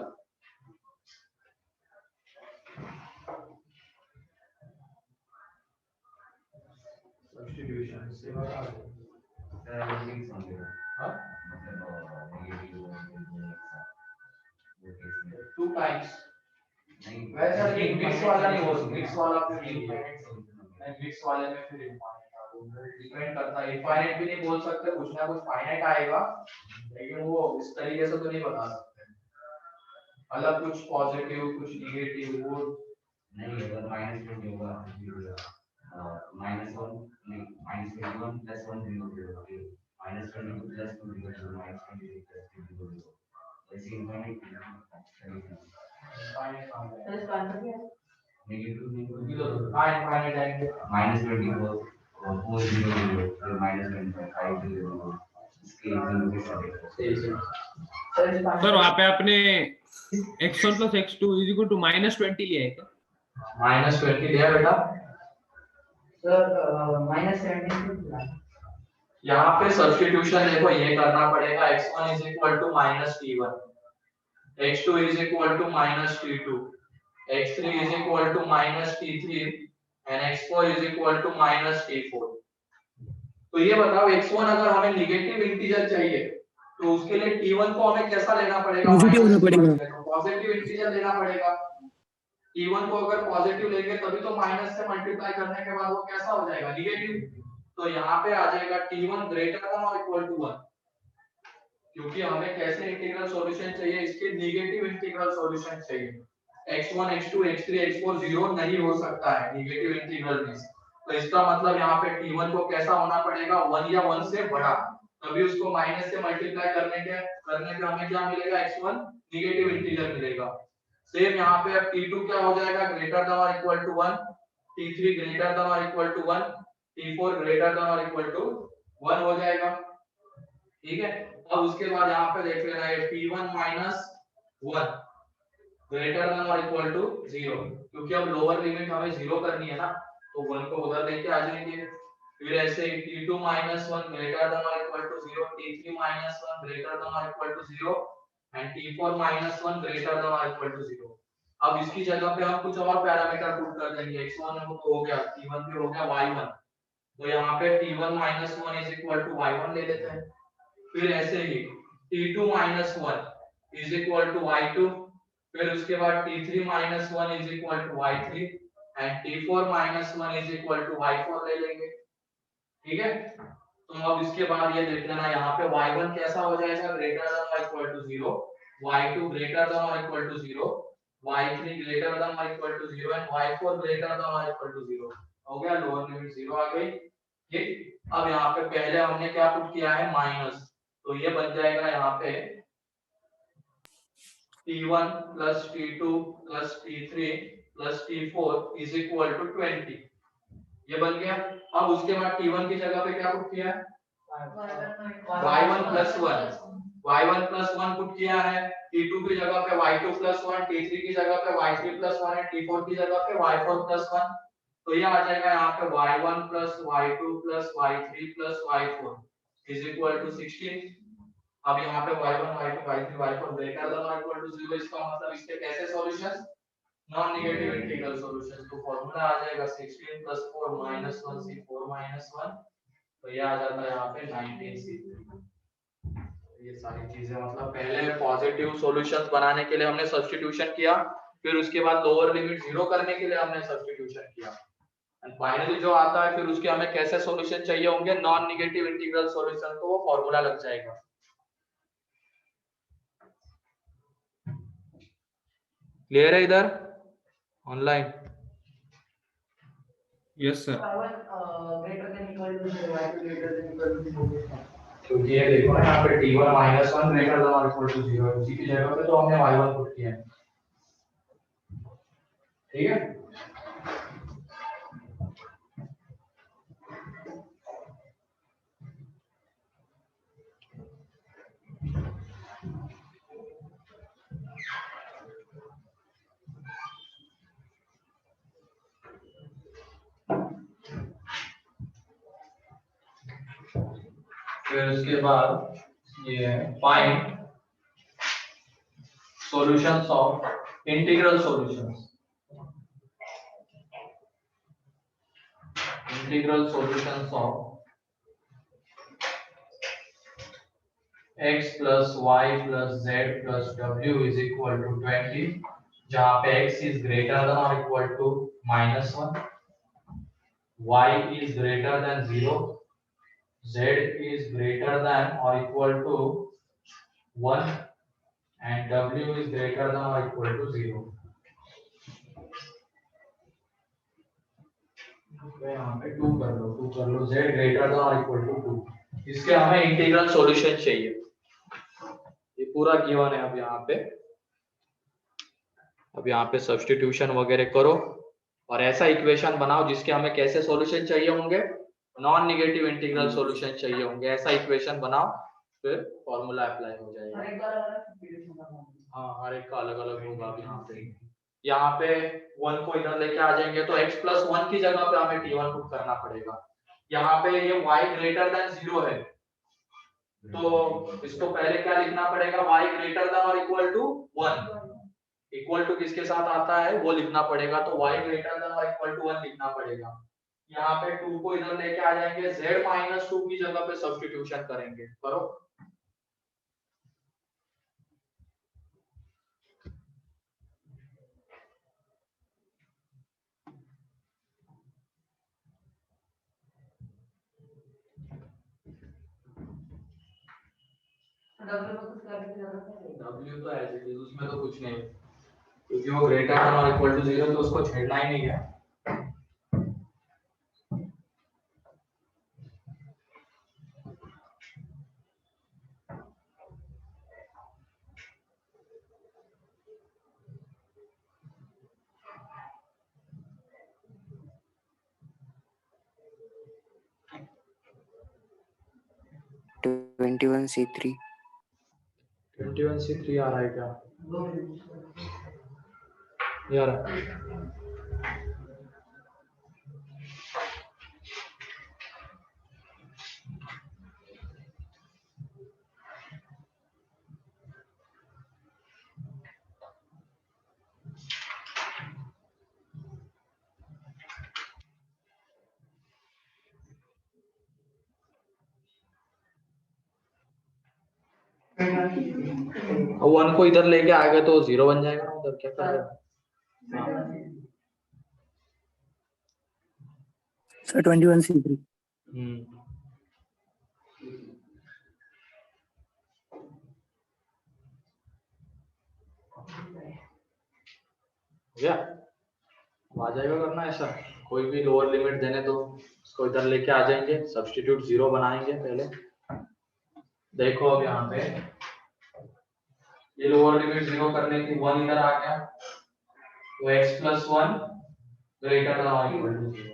सब्स्टिट्यूशन से टू टाइम्स वैसे लेकिन मिक्स वाला नहीं हो, मिक्स वाला फिर इनफाइनाइट, मिक्स वाले में फिर इनफाइनाइट डिपेंड करता है। इनफाइनाइट भी नहीं बोल सकते, कुछ ना कुछ फाइनाइट आएगा, लेकिन वो इस तरीके से तो नहीं बता सकते। अलग कुछ पॉजिटिव कुछ नेगेटिव वो नहीं, अगर माइनस में होगा माइनस वन नहीं, minus 21 plus 1 0 0, minus 22 plus 2 0, minus 23 plus 2 0 0, ऐसे इनफाइनाइट नेगेटिव इनफाइनाइट आएंगे। माइनस 24 4 0 0, माइनस 25 0, इसके 0 के साथ सर वहाँ पे आपने x1 plus x2 is equal to -20 लिया है क्या? -20 लिया बेटा, सर -17 यहाँ पे सब्स्टिट्यूशन देखो ये करना पड़ेगा। x1 is equal to -t1, x2 is equal to -t2, x3 is equal to -t3 and x4 is equal to -t4। तो ये बताओ x1 अगर हमें नेगेटिव इंटीजर चाहिए तो उसके लिए t1 को हमें कैसा लेना पड़ेगा? पॉजिटिव होना पड़ेगा। पॉजिटिव इंटीजर लेना पड़ेगा। t1 को अगर पॉजिटिव लेंगे तभी तो माइनस से मल्टीप्लाई करने के बाद वो कैसा हो जाएगा? नेगेटिव। तो यहाँ पे आ जाएगा t1 ग्रेटर देन और इक्वल टू 1, क्योंकि हमें कैसे इंटीग्रल सॉल्यूशन चाहिए? इसके नेगेटिव इंटीग्रल सॉल्यूशन चाहिए। x1 x2 x3 x4 0 नहीं हो सकता है नेगेटिव इंटीग्रल में। तो इसका मतलब यहाँ पे t1 को कैसा होना पड़ेगा? 1 या 1 से बड़ा, तभी उसको माइनस से मल्टीप्लाई करने पे हमें क्या मिलेगा? x1 नेगेटिव इंटीजर मिलेगा। सेम यहाँ पे अब t2 क्या हो जाएगा? ग्रेटर देन और equal to 1, t3 greater than और equal to 1, t4 greater than और इक्वल टू 1 हो जाएगा। ठीक है, अब उसके बाद यहाँ पे देख लेना है t1 माइनस 1 ग्रेटर देन और इक्वल टू 0, क्योंकि अब लोअर लिमिट हमें 0 करनी है ना, तो 1 को उधर लेके आ जाएंगे। फिर ऐसे t2 माइनस 1 ग्रेटर देन और equal to 0, t3 minus 1 greater than और equal to 0 and t4 minus 1 greater than और इक्वल टू 0। अब इसकी जगह पे हम कुछ और पैरामीटर पुट कर देंगे। x1 हो गया, t1 पे हो गया y1, तो यहाँ पे t1 minus 1 is equal to y1 ले लेते हैं। फिर ऐसे ही t2 minus 1 is equal to y2, फिर उसके बाद t3 minus 1 is equal to y3 and t4 minus 1 is equal to y4 ले लेंगे। ठीक है, तो अब इसके बाद ये देख लेना, यहाँ पे y1 कैसा हो जाएगा? ग्रेटर देन और equal to 0, y2 greater than और equal to 0, y3 greater than और equal to 0 and y4 greater than और इक्वल टू 0। हो गया, लोअर लिमिट 0 आ गई। ठीक, अब यहाँ पे पहले हमने क्या पुट किया है? माइनस, तो ये बन जाएगा यहाँ पे t1 plus t2 plus t3 plus t4 is equal to 20। ये बन गया। अब उसके बाद t1 की जगह पे क्या पुट किया है? y1 प्लस 1 पुट किया है, t2 की जगह पे y2 प्लस 1, t3 की जगह पे y3 प्लस 1 है, t4 की जगह पे y4 प्लस 1। तो ये आ जाएगा यहाँ पे y1 plus y2 plus y3 plus y4 is equal to 16। अब यहाँ पे y1 y2 y3 y4 greater than और इक्वल टू 0, इसका मतलब इसके कैसे solutions? Non negative integral solutions. तो फार्मूला आ जाएगा 16 + 4 - 1 c 4 - 1, तो ये आ जाता है यहाँ पे 19c। ये सारी चीजें मतलब पहले पॉजिटिव सॉल्यूशंस बनाने के लिए हमने सब्स्टिट्यूशन किया, फिर उसके बाद लोअर लिमिट 0 करने के लिए हमने सब्स्टिट्यूशन किया, एंड फाइनली जो आता है फिर उसके हमें कैसे सॉल्यूशन चाहिए होंगे? नॉन नेगेटिव इंटीग्रल सॉल्यूशन, तो वो फार्मूला लग जाएगा। क्लियर है इधर online? Yes sir. Greater than equal to 0, y2 greater than equal to 0। क्योंकि ये देखो ना यहाँ पे t1 माइनस 1 ग्रेटर देन और इक्वल टू 0 है, उसी की जगह पे तो हमने y1 पुट किया है। ठीक है, फिर उसके बाद ये find solutions of integral solutions. Integral solutions of x plus y plus z plus w is equal to 20 जहाँ पे x is greater than or equal to -1, y is greater than 0, z is greater than or equal to 1 and w is greater than or equal to 0. तो यहाँ पे 2 कर लो z greater than or equal to 2. इसके हमें integral solution चाहिए. ये पूरा given है. अब यहाँ पे सब्स्टिट्यूशन वगैरह करो और ऐसा इक्वेशन बनाओ जिसके हमें कैसे सॉल्यूशन चाहिए होंगे, नॉन नेगेटिव इंटीग्रल सॉल्यूशन चाहिए होंगे. ऐसा इक्वेशन बनाओ, फिर फॉर्मूला अप्लाई हो जाएगा. हाँ, हर एक का अलग अलग होगा. अब यहाँ पे 1 को इधर लेके आ जाएंगे तो x + 1 की जगह पे हमें t1 पुट करना पड़ेगा. यहाँ पे ये y greater than 0 है, तो इसको पहले क्या लिखना पड़ेगा, y greater than or equal to 1. Equal to किसके साथ आता है वो लिखना पड़ेगा, तो y greater than or equal to 1 लिखना पड़ेगा. यहाँ पे 2 को इधर लेके आ जाएंगे, z - 2 की जगह पे सब्स्टिट्यूशन करेंगे. करो. W तो ऐसे ही, उसमें तो कुछ नहीं, क्योंकि वो ग्रेटर देन और इक्वल टू 0 तो उसको छेड़ना ही नहीं है. तो 21C3 21C3 आ रहा है क्या यार? वन को इधर लेके आ गए तो 0 बन जाएगा ना उधर. क्या कर रहे हो? सर 21C3 या आ जाएगा करना ऐसा. कोई भी लोअर लिमिट देने तो उसको इधर लेके आ जाएंगे, सब्स्टिट्यूट 0 बनाएंगे पहले. देखो अब यहाँ पे ये लोअर लिमिट 0 करने की 1 इधर आ गया, तो x + 1 ग्रेटर देन और इक्वल टू 0.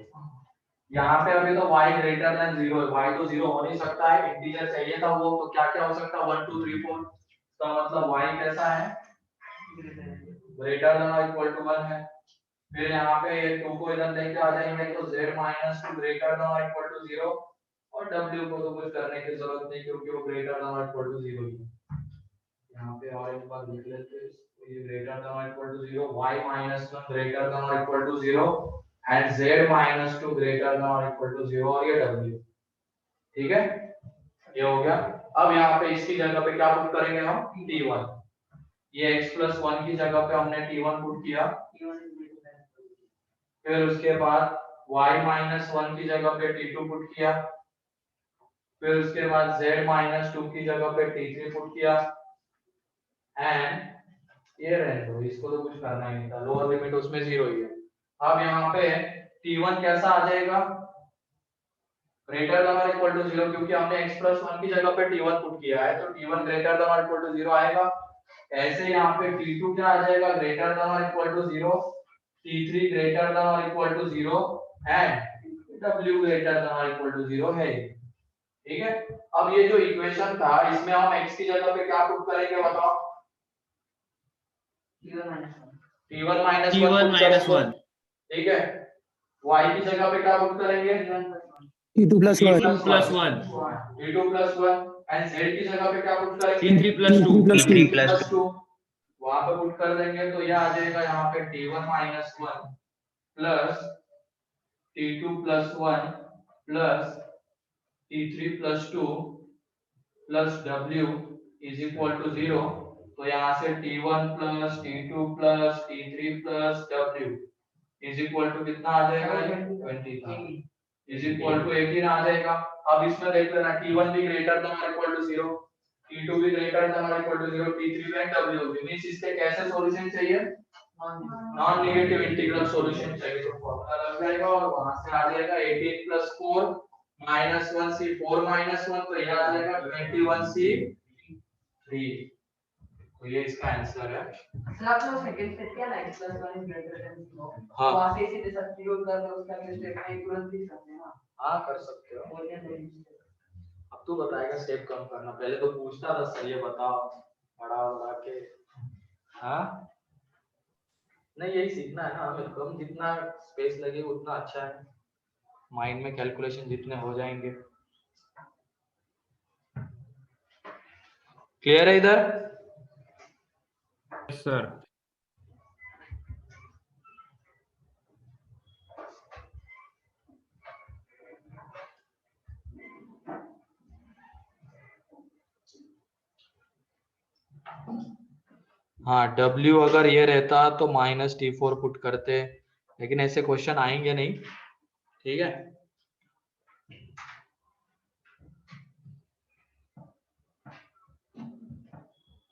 यहाँ पे अभी तो y ग्रेटर देन 0 है, y तो 0 हो नहीं सकता है, इंटीजर चाहिए था वो. तो क्या क्या हो सकता है, 1 2 3 4. तो मतलब y कैसा है, ग्रेटर देन और इक्वल टू 1 है. फिर यहाँ पे ये 2 को इधर लेके आ जाएंगे तो z - 2 ग्रेटर देन और इक्वल टू 0. और w को तो कुछ करने की जरूरत नहीं क्योंकि वो ग्रेटर देन और इक्वल टू 0 ही है. यहाँ पे और एक बार लिख लेते हैं, ये ग्रेटर देन और equal to 0, y - 1 greater than और equal to 0 and z - 2 greater than और इक्वल टू 0 और ये w. ठीक है, ये हो गया. अब यहाँ पे इसकी जगह पे क्या पुट करेंगे हम, t1. ये x + 1 की जगह पे हमने t1 पुट किया. फिर उसके बाद y - 1 की जगह पे t2 पुट किया. फिर उसके बाद z - 2 की जगह पे t3 पुट किया. एंड ये रहने दो, इसको तो कुछ करना ही नहीं था, लोअर लिमिट उसमें 0 ही है. अब यहाँ पे t1 कैसा आ जाएगा, ग्रेटर देन और इक्वल टू 0, क्योंकि हमने x + 1 की जगह पे t1 पुट किया है, तो t1 ग्रेटर देन और इक्वल टू 0 आएगा. ऐसे यहाँ पे t2 क्या आ जाएगा, ग्रेटर देन और equal to 0, t3 greater than और equal to 0 and w greater than और इक्वल टू 0 है. ठीक है. अब ये जो इक्वेशन था इसमें हम x की जगह पे क्या पुट करेंगे बताओ, t1 - 1. ठीक है. y की जगह पे क्या पुट करेंगे, T2 + 1 t2 + 1 t2 + 1 and z की जगह पे क्या पुट करेंगे, t3 + 2 t3 + 2. वहां पे पुट कर देंगे तो ये आ जाएगा यहाँ पे t1 - 1 plus t2 + 1 plus t3 + 2 plus w is equal to 0. तो यहाँ से T1 plus T2 plus T3 plus W is equal to कितना आ जाएगा? 20 इज इक्वल टू 18 आ जाएगा। अब इसमें देख लेना T1 भी ग्रेटर देन और इक्वल टू 0, T2 भी ग्रेटर देन और equal to 0, T3 and W भी। मींस इसके कैसे सॉल्यूशन चाहिए? नॉन नेगेटिव इंटीग्रल सॉल्यूशन चाहिए। तो फॉर्मूला लग जाएगा और वहां से आ जाएगा 18 प्लस 4 माइनस 1 C 4 माइनस 1, तो ये आ जाएगा 21 C 3। तो ये इसका आंसर है। सर आपने सेकंड सेट किया ना x + 1 > 0, हाँ। वहां से सीधे सब्स्टिट्यूट कर दो, उसका स्टेप में तुरंत लिख सकते हैं ना। हाँ कर सकते हो। अब तू बताएगा स्टेप कम करना, पहले तो पूछता था सर ये बताओ बड़ा बड़ा के। हाँ नहीं यही सीखना है ना हमें, कम जितना स्पेस लगे उतना अच्छा है, माइंड में कैलकुलेशन जितने हो जाएंगे। क्लियर है इधर? Yes sir. हाँ W अगर ये रहता तो माइनस T4 पुट करते, लेकिन ऐसे क्वेश्चन आएंगे नहीं। ठीक है,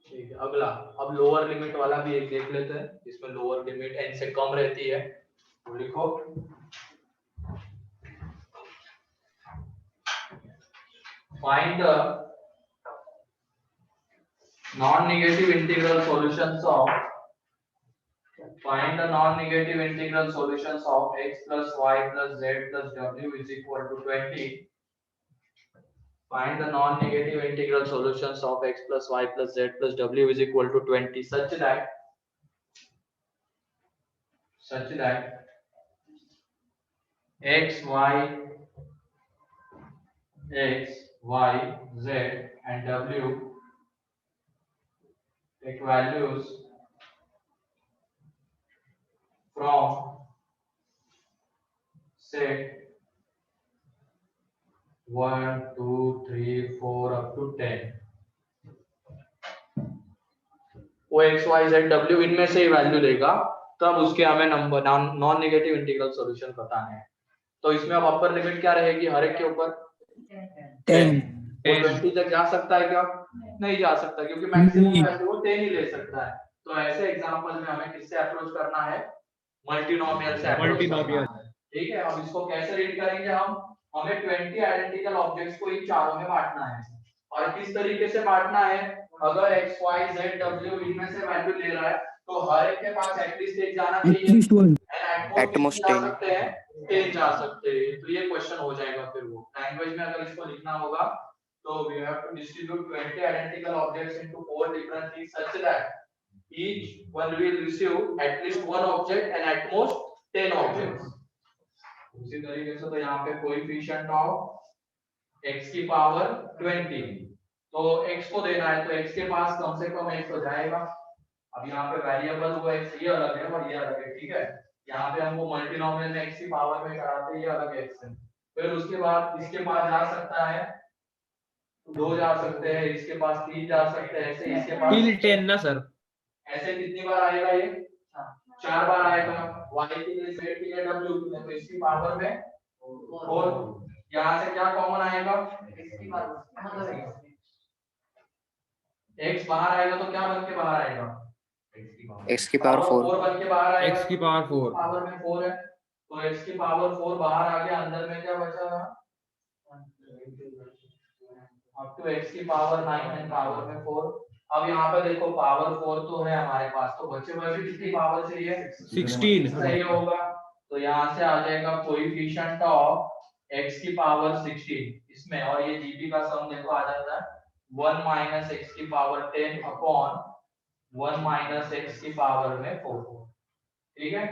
ठीक है। अगला अब लोअर लिमिट वाला भी एक देख लेते हैं, इसमें लोअर लिमिट n से कम रहती है। तो लिखो find the non-negative integral solutions of non-negative integral solutions of x plus y plus z plus w is equal to 20. Find the non-negative integral solutions of x plus y plus z plus w is equal to 20 such that x, y, z and w take values from set 1, 2, 3, 4 up to 10. वो x, y, z, w इनमें से ही value लेगा, तब उसके हमें number non negative integral solution बताना है। तो इसमें अब अपर लिमिट क्या रहेगी हर एक के ऊपर? 10। वो 20 तक जा सकता है क्या? नहीं जा सकता, क्योंकि मैक्सिमम वैल्यू वो 10 ही ले सकता है। तो ऐसे एग्जांपल में हमें किससे अप्रोच करना है? मल्टीनोमियल से अप्रोच करना है। ठीक है, अब इसको कैसे रीड करेंगे हम? हमें 20 आइडेंटिकल ऑब्जेक्ट्स को इन चारों में बांटना है। और किस तरीके से बांटना है? अगर x, y, z, w इनमें से वैल्यू ले रहा है तो हर एक के पास एटलीस्ट एक जाना चाहिए। एटमोस्ट 10 जा सकते हैं। तो ये क्वेश्चन हो जाएगा। फिर वो लैंग्वेज में अगर इसको लिखना होगा तो we have to distribute 20 identical objects into 4 different things such that each one will receive at least one object and at most 10 objects. उसी तरीके से तो यहाँ पे कोएफिशिएंट ऑफ x की पावर 20, तो x को देना है तो x के पास कम से कम x हो जाएगा। अब यहाँ पे वेरिएबल वो x ये अलग है और ये अलग है। ठीक है, यहाँ पे हमको मल्टीनोमियल में x की पावर में कराते ये अलग x है। फिर उसके बाद इसके पास जा सकता है 2 जा सकते हैं, इसके पास 3 जा सकते हैं, ऐसे इसके पास 10 ना सर, ऐसे कितनी बार आएगा ये? 4 बार आएगा। y के लिए z के लिए w के लिए, तो इसकी पावर में 4। यहाँ से क्या कॉमन आएगा? x बाहर आएगा तो क्या बन के बाहर आएगा? x की पावर 4 बन के बाहर आएगा। x की पावर 4, पावर में 4 है तो x की पावर 4 बाहर आ गया। अंदर में क्या बचा? अब तो x की पावर 9 एंड पावर में 4। अब यहाँ पे देखो पावर 4 तो है हमारे पास, तो बचे कितनी पावर चाहिए? 16 सही होगा। तो यहाँ से आ जाएगा कोएफिशिएंट ऑफ x की पावर 16 इसमें, और ये जीपी का सम देखो आ जाता है 1 माइनस x की पावर 10 अपॉन 1 माइनस x की पावर में 4। ठीक है,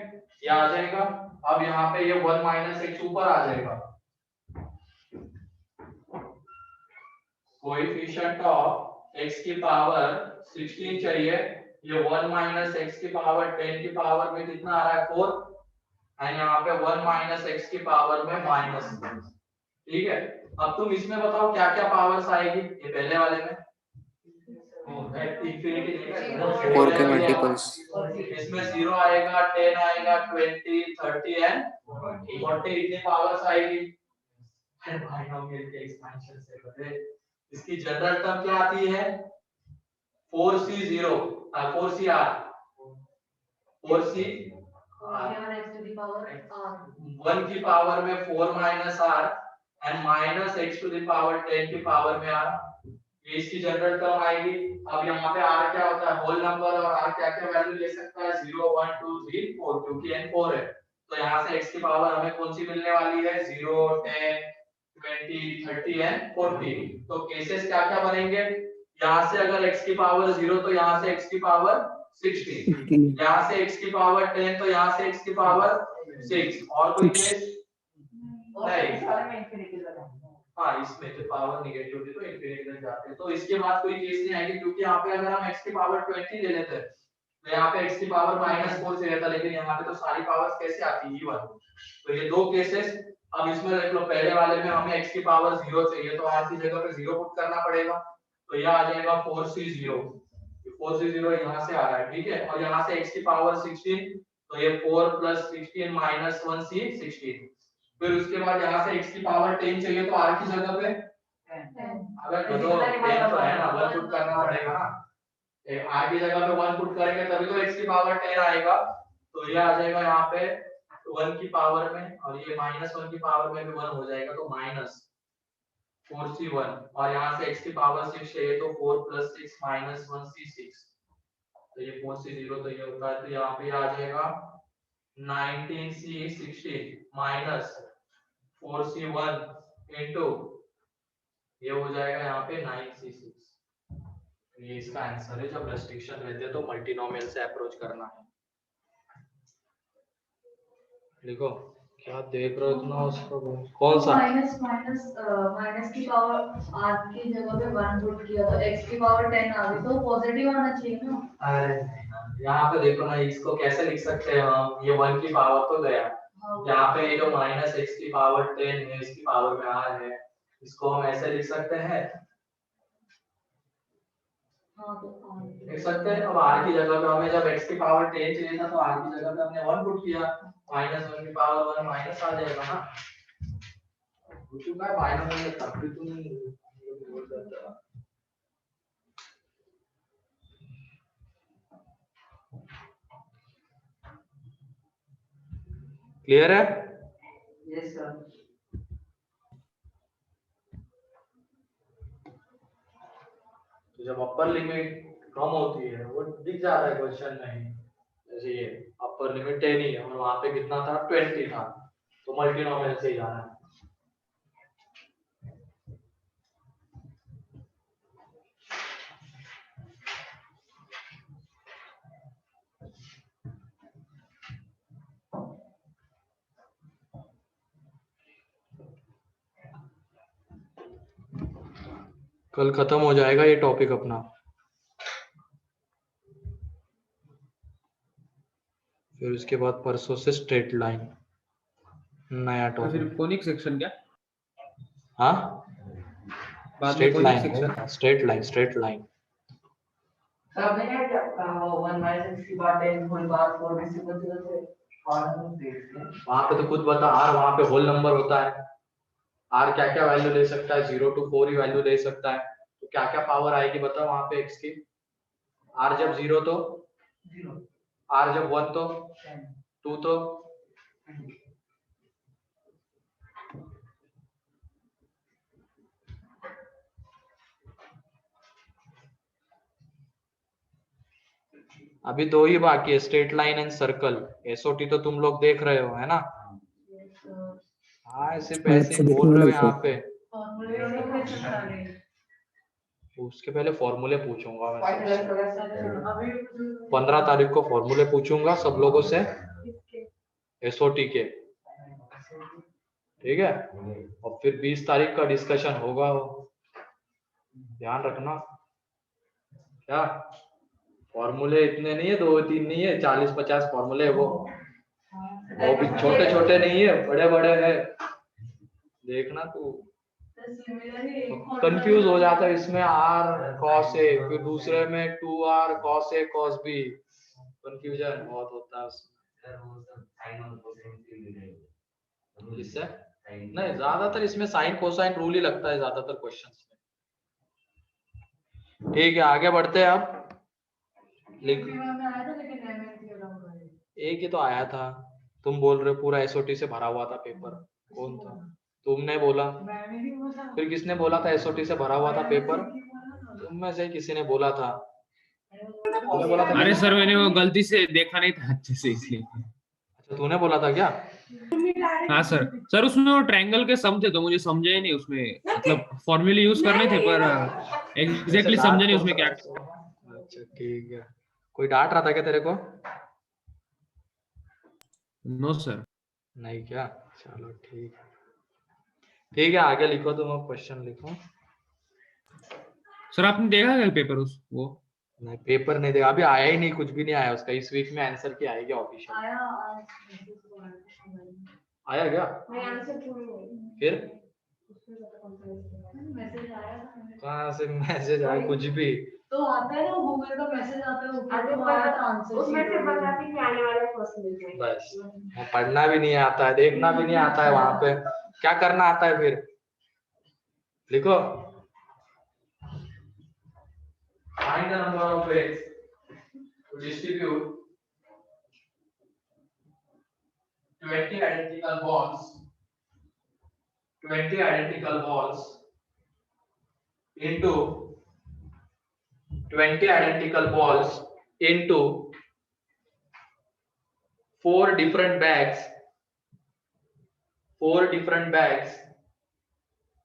ये आ जाएगा। अब यहाँ पे ये 1 माइनस x ऊपर आ जाएगा। कोएफिशिएंट ऑफ x की पावर 16 चाहिए, ये 1 माइनस x की पावर 10 की पावर में कितना आ रहा है? 4, एंड यहाँ पे 1 माइनस x की पावर में माइनस। ठीक है, अब तुम इसमें बताओ क्या क्या पावर्स आएगी? ये पहले वाले में इंफिनिटी 4 के मल्टीपल्स। इसमें 0 आएगा, 10 आएगा, 20, 30 एंड 40 इतनी पावर्स आएगी। बाइनोमियल के एक्सपेंशन से बड़े इसकी जनरल टर्म क्या आती है 4C0 4CR 4C 1 to the power r 1 की पावर में 4 minus r and minus x to the power 10 की पावर में r, ये इसकी जनरल टर्म आएगी। अब यहाँ पे r क्या होता है होल नंबर और r क्या क्या वैल्यू ले सकता है 0 1 2 3 4 क्योंकि n 4 है तो यहाँ से x की पावर हमें कौन सी मिलने वाली है 0 10 20 30 एंड 40। तो केसेस क्या क्या बनेंगे यहाँ से अगर x की पावर 0 तो यहाँ से x की पावर 16, यहाँ से x की पावर 10 तो यहाँ से x की पावर 6 और कोई केस नहीं। हाँ इसमें तो पावर नेगेटिव थी तो इंफिनिटी तक जाते हैं तो इसके बाद कोई केस नहीं आएगी क्योंकि यहाँ पे अगर हम x की पावर 20 ले लेते हैं तो यहाँ पे x की पावर -4 से रहता लेकिन यहाँ पे तो सारी पावर्स कैसे आती है E1। तो ये दो केसेस। अब इसमें देख लो पहले वाले में हमें x की पावर 0 चाहिए तो r की जगह पे 0 पुट करना पड़ेगा तो यह आ जाएगा 4C0 यहाँ से आ रहा है ठीक है। और यहाँ से x की पावर 16 तो ये 4 + 16 - 1C 16। फिर उसके बाद यहाँ से x की पावर 10 चाहिए तो r की जगह पे अगर तो 10 तो है ना 1 पुट करना पड़ेगा ना r की जगह पे 1 पुट करेंगे तभी तो x की पावर 10 आएगा। तो ये आ जाएगा यहाँ पे 1 की पावर में और ये -1 की पावर में भी 1 हो जाएगा तो -4C1 और यहाँ से x की पावर 6 चाहिए तो 4 + 6 - 1C6 तो ये 4C0 तो ये होता है तो यहाँ पे आ जाएगा 19C16 - 4C1 इनटू ये हो जाएगा यहाँ पे 9C6। ये इसका आंसर है जब रेस्ट्रिक्शन रहते हैं तो मल्टीनोमियल से अप्रोच करना है। देखो क्या देख रहे हो इतना उसको कौन सा माइनस की पावर r की जगह पे 1 पुट किया तो x की पावर 10 आ गई तो पॉजिटिव आना चाहिए ना। अरे यहाँ पे देखो ना इसको कैसे लिख सकते हैं हम ये 1 की पावर तो गया यहाँ पे ये जो -x की पावर 10 है इसकी पावर में r है इसको हम ऐसे लिख सकते हैं लिख सकते हैं। अब r की जगह पे हमें जब x की पावर 10 चाहिए था तो r की जगह पे हमने 1 पुट किया -1 की पावर 1 माइनस आ जाएगा ना कुछ का माइनस में तब भी तुम बोल सकते हो। क्लियर है यस सर। तो जब अपर लिमिट कम होती है वो दिख जाता है क्वेश्चन में जैसे ये अपर लिमिट 10 ही है और वहां पे कितना था 20 था तो मल्टीनोमियल से ही जाना है। कल खत्म हो जाएगा ये टॉपिक अपना फिर उसके बाद परसों से स्ट्रेट लाइन नया तो फिर टॉपिक। कोनिक सेक्शन क्या हाँ बाद में straight conic line section straight line sir आपने क्या क्या 1 - x की बात 10 होल बार 4 में से बचे थे और देखते हैं वहां पे तो खुद बता r वहां पे होल नंबर होता है r क्या क्या वैल्यू ले सकता है 0 to 4 ही वैल्यू ले सकता है तो क्या क्या पावर आएगी बता वहां पे x की r जब 0 तो 0 r जब 1 तो 2 तो अभी दो ही बाकी है straight line and circle. SOT तो तुम लोग देख रहे हो है ना। हाँ सिर्फ ऐसे ही बोल रहे हो यहाँ पे उसके पहले फॉर्मूले पूछूंगा मैं 15 तारीख को फॉर्मूले पूछूंगा सब लोगों से एसओटी के ठीक है और फिर 20 तारीख का डिस्कशन होगा ध्यान रखना। क्या फॉर्मूले इतने नहीं है 2-3 नहीं है 40-50 फॉर्मूले वो भी छोटे छोटे नहीं है बड़े बड़े है देखना तू सिमिलरली कंफ्यूज हो जाता है इसमें r cos a, फिर दूसरे में 2r cos a cos b, confusion बहुत होता है उसमें। सर वो सब साइन और कोसाइन के लिए है। इससे Sin- नहीं, ज्यादातर इसमें साइन कोसाइन रूल ही लगता है ज्यादातर क्वेश्चंस में। ठीक है, आगे बढ़ते हैं अब। लिख, में आया था लेकिन एमएन थ्योरम का है। एक ही तो आया था, तुम बोल रहे हो पूरा एसओटी से भरा हुआ था पेपर, कौन था? तुमने बोला, मैंने नहीं बोला। फिर किसने बोला था एसओटी से भरा हुआ था पेपर? तुम में से किसी ने बोला था, तुमने बोला था? अरे सर मैंने वो गलती से देखा नहीं था अच्छे से इसलिए। अच्छा, तूने बोला था क्या? हाँ सर उसमें वो ट्रायंगल के सम थे तो मुझे समझा ही नहीं उसमें, मतलब फॉर्मूले यूज करने थे पर एग्जैक्टली समझा नहीं उसमें क्या। अच्छा ठीक है, कोई डांट रहा था क्या तेरे को? No sir. नहीं क्या? चलो ठीक है, ठीक है आगे लिखो, तुम अब क्वेश्चन लिखो। सर आपने देखा क्या पेपर उस वो? नहीं, पेपर नहीं देखा, अभी आया ही नहीं, कुछ भी नहीं आया उसका। इस वीक में आंसर की आएगी ऑफिशियल। आया आज मैसेज तो आया क्या? मैं आंसर छोड़ फिर मैसेज आया था। कहाँ से मैसेज आया? कुछ भी तो आता है ना गूगल का मैसेज आता है ऊपर अरे तो आया था आंसर उसमें से बताती कि आने वाले क्वेश्चन बस, वो पढ़ना भी नहीं आता है, देखना भी नहीं आता है, वहां पे क्या करना आता है फिर? लिखो, find the number of ways to distribute 20 identical balls into 20 identical balls into 4 different bags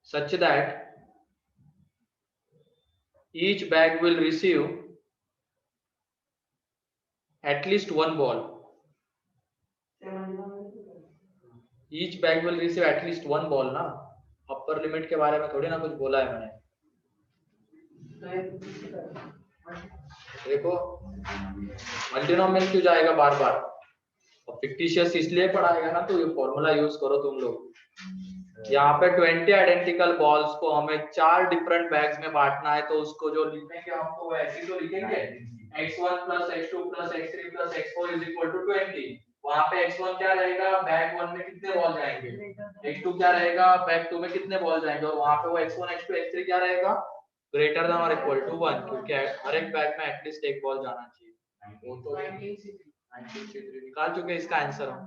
such that each bag will receive at least one ball. Each bag will receive at least one ball ना, upper limit के बारे में थोड़ी ना कुछ बोला है मैंने। देखो मल्टीनोमियल क्यों जाएगा बार बार, और फिक्टिशियस इसलिए पढ़ाएगा ना, तो ये फॉर्मूला यूज करो तुम लोग। यहाँ पे 20 आइडेंटिकल बॉल्स को हमें 4 डिफरेंट बैग्स में बांटना है, तो उसको जो लिखेंगे हम तो ऐसे तो लिखेंगे x1 plus x2 plus x3 plus x4 is equal to 20। वहाँ पे x1 क्या रहेगा, बैग 1 में कितने बॉल जाएंगे, x2 क्या रहेगा, बैग 2 में कितने बॉल जाएंगे, और वहाँ पे वो x1 x2 x3 क्या रहेगा, ग्रेटर देन और इक्वल टू 1, क्योंकि हर एक बैग में एटलीस्ट एक बॉल जाना चाहिए। वो तो 19C3 निकाल चुके इसका आंसर हम।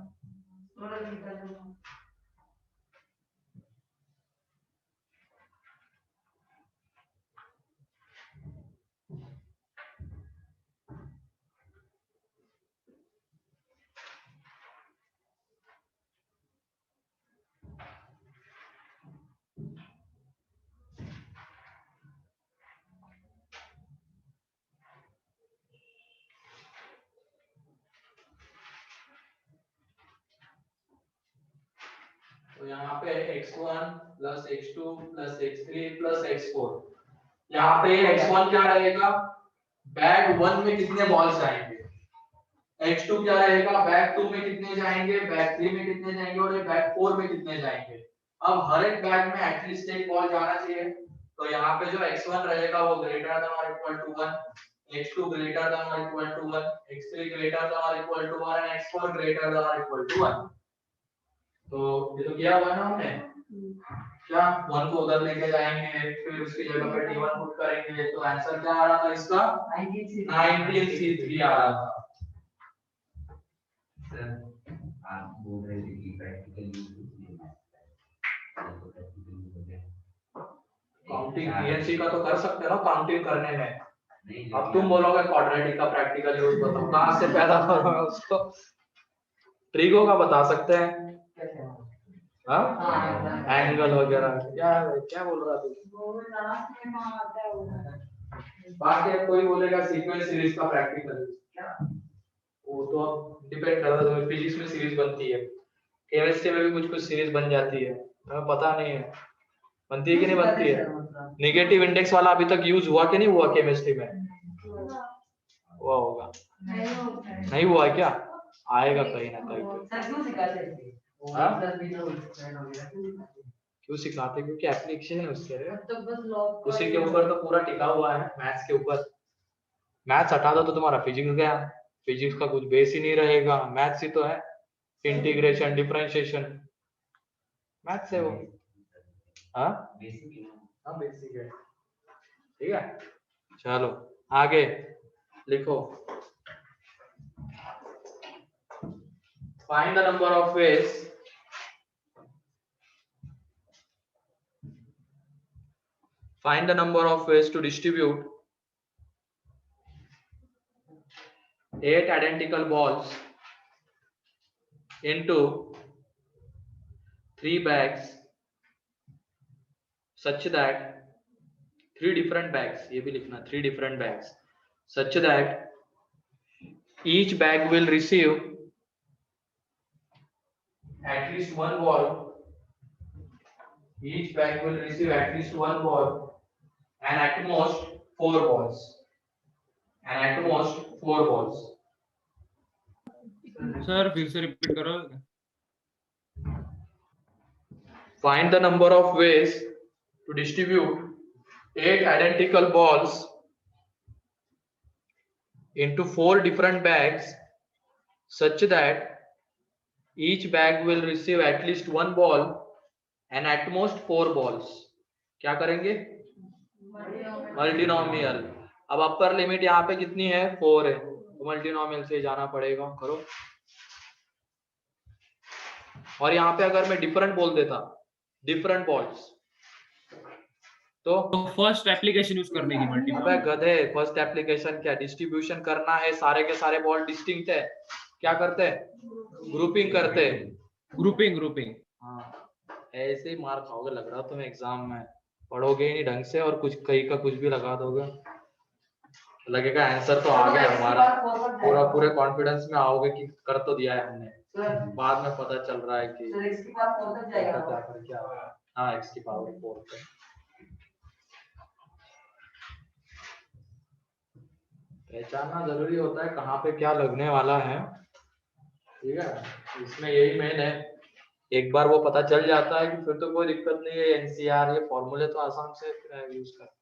तो यहाँ पे x1 plus x2 plus x3 plus x4, यहाँ पे x1 क्या रहेगा, बैग 1 में कितने बॉल्स जाएंगे, x2 क्या रहेगा, बैग 2 में कितने जाएंगे, बैग 3 में कितने जाएंगे, और बैग 4 में कितने जाएंगे। अब हर एक बैग में एटलीस्ट एक बॉल जाना चाहिए, तो यहाँ पे जो x1 रहेगा वो ग्रेटर देन और equal to 1, x2 greater than और equal to 1, x3 greater than और equal to 1 and x4 greater than और इक्वल टू 1। तो ये तो किया हुआ ना हमने, क्या 1 को उधर लेके जाएंगे, फिर उसकी जगह पे d1 पुट करेंगे, तो आंसर क्या आ रहा था इसका, 19C3 आ रहा था। सर आप बोल रहे थे कि प्रैक्टिकली काउंटिंग पीएनसी का तो कर सकते हो ना काउंटिंग करने में। नहीं, अब तुम बोलोगे क्वाड्रेटिक का प्रैक्टिकल यूज बताओ, कहां से पैदा करोगे उसको? ट्रिगो का बता सकते हैं, हाँ एंगल वगैरह, क्या बोल रहा तू? बाकी कोई बोलेगा सीक्वेंस सीरीज का प्रैक्टिकल, क्या वो तो अब डिपेंड करता है, फिजिक्स में सीरीज बनती है, केमिस्ट्री में भी कुछ कुछ सीरीज बन जाती है, हमें पता नहीं है बनती है कि नहीं बनती है। नेगेटिव इंडेक्स वाला अभी तक यूज हुआ कि नहीं हुआ केमिस्ट्री में? हुआ होगा, नहीं हुआ क्या? आएगा कहीं ना कहीं। क्यों सिखाते, क्योंकि एप्लीकेशन है उसके लिए, तो बस लॉग उसी के ऊपर तो पूरा टिका हुआ है, मैथ्स के ऊपर। मैथ्स हटा दो तो तुम्हारा फिजिक्स गया, फिजिक्स का कुछ बेस ही नहीं रहेगा, मैथ्स ही तो है, इंटीग्रेशन डिफरेंशिएशन मैथ्स है वो। हाँ बेसिक हाँ बेसिक है, ठीक है। चलो आगे लिखो, find the number of veg find the number of ways to distribute 8 identical balls into 3 bags such that 3 different bags, ये भी लिखना 3 different bags such that each bag will receive at least one ball, each bag will receive at least one ball and at most 4 balls, and at most 4 balls. Sir फिर से repeat करो। Find the number of ways to distribute 8 identical balls into 4 different bags such that each bag will receive at least one ball and at most 4 balls. क्या करेंगे? Multinomial. अब upper limit यहाँ पे कितनी है? 4 है, तो मल्टीनोमियल से जाना पड़ेगा, करो। और यहाँ पे अगर मैं डिफरेंट बोल देता, डिफरेंट बॉल्स, तो फर्स्ट एप्लीकेशन यूज करने की मल्टी। अबे गधे, फर्स्ट एप्लीकेशन क्या, डिस्ट्रीब्यूशन करना है, सारे के सारे बॉल डिस्टिंक्ट है, क्या करते हैं? ग्रुपिंग करते हैं। ग्रुपिंग। हाँ, ऐसे ही मार खाओगे लग रहा तुम्हें एग्जाम में, पढ़ोगे ही नहीं ढंग से और कुछ कहीं का कुछ भी लगा दोगे, लगेगा आंसर तो आ गया हमारा, पूरे कॉन्फिडेंस में आओगे कि कर तो दिया है हमने, बाद में पता चल रहा है कि सर x की पावर 4 तक जाएगा। क्या। हाँ x की पावर 4 तक। पहचानना जरूरी होता है कहाँ पे क्या लगने वाला है, ठीक है, इसमें यही मेन है। एक बार वो पता चल जाता है कि फिर तो कोई दिक्कत नहीं है, एनसीआर ये फॉर्मूले तो आसान से यूज कर।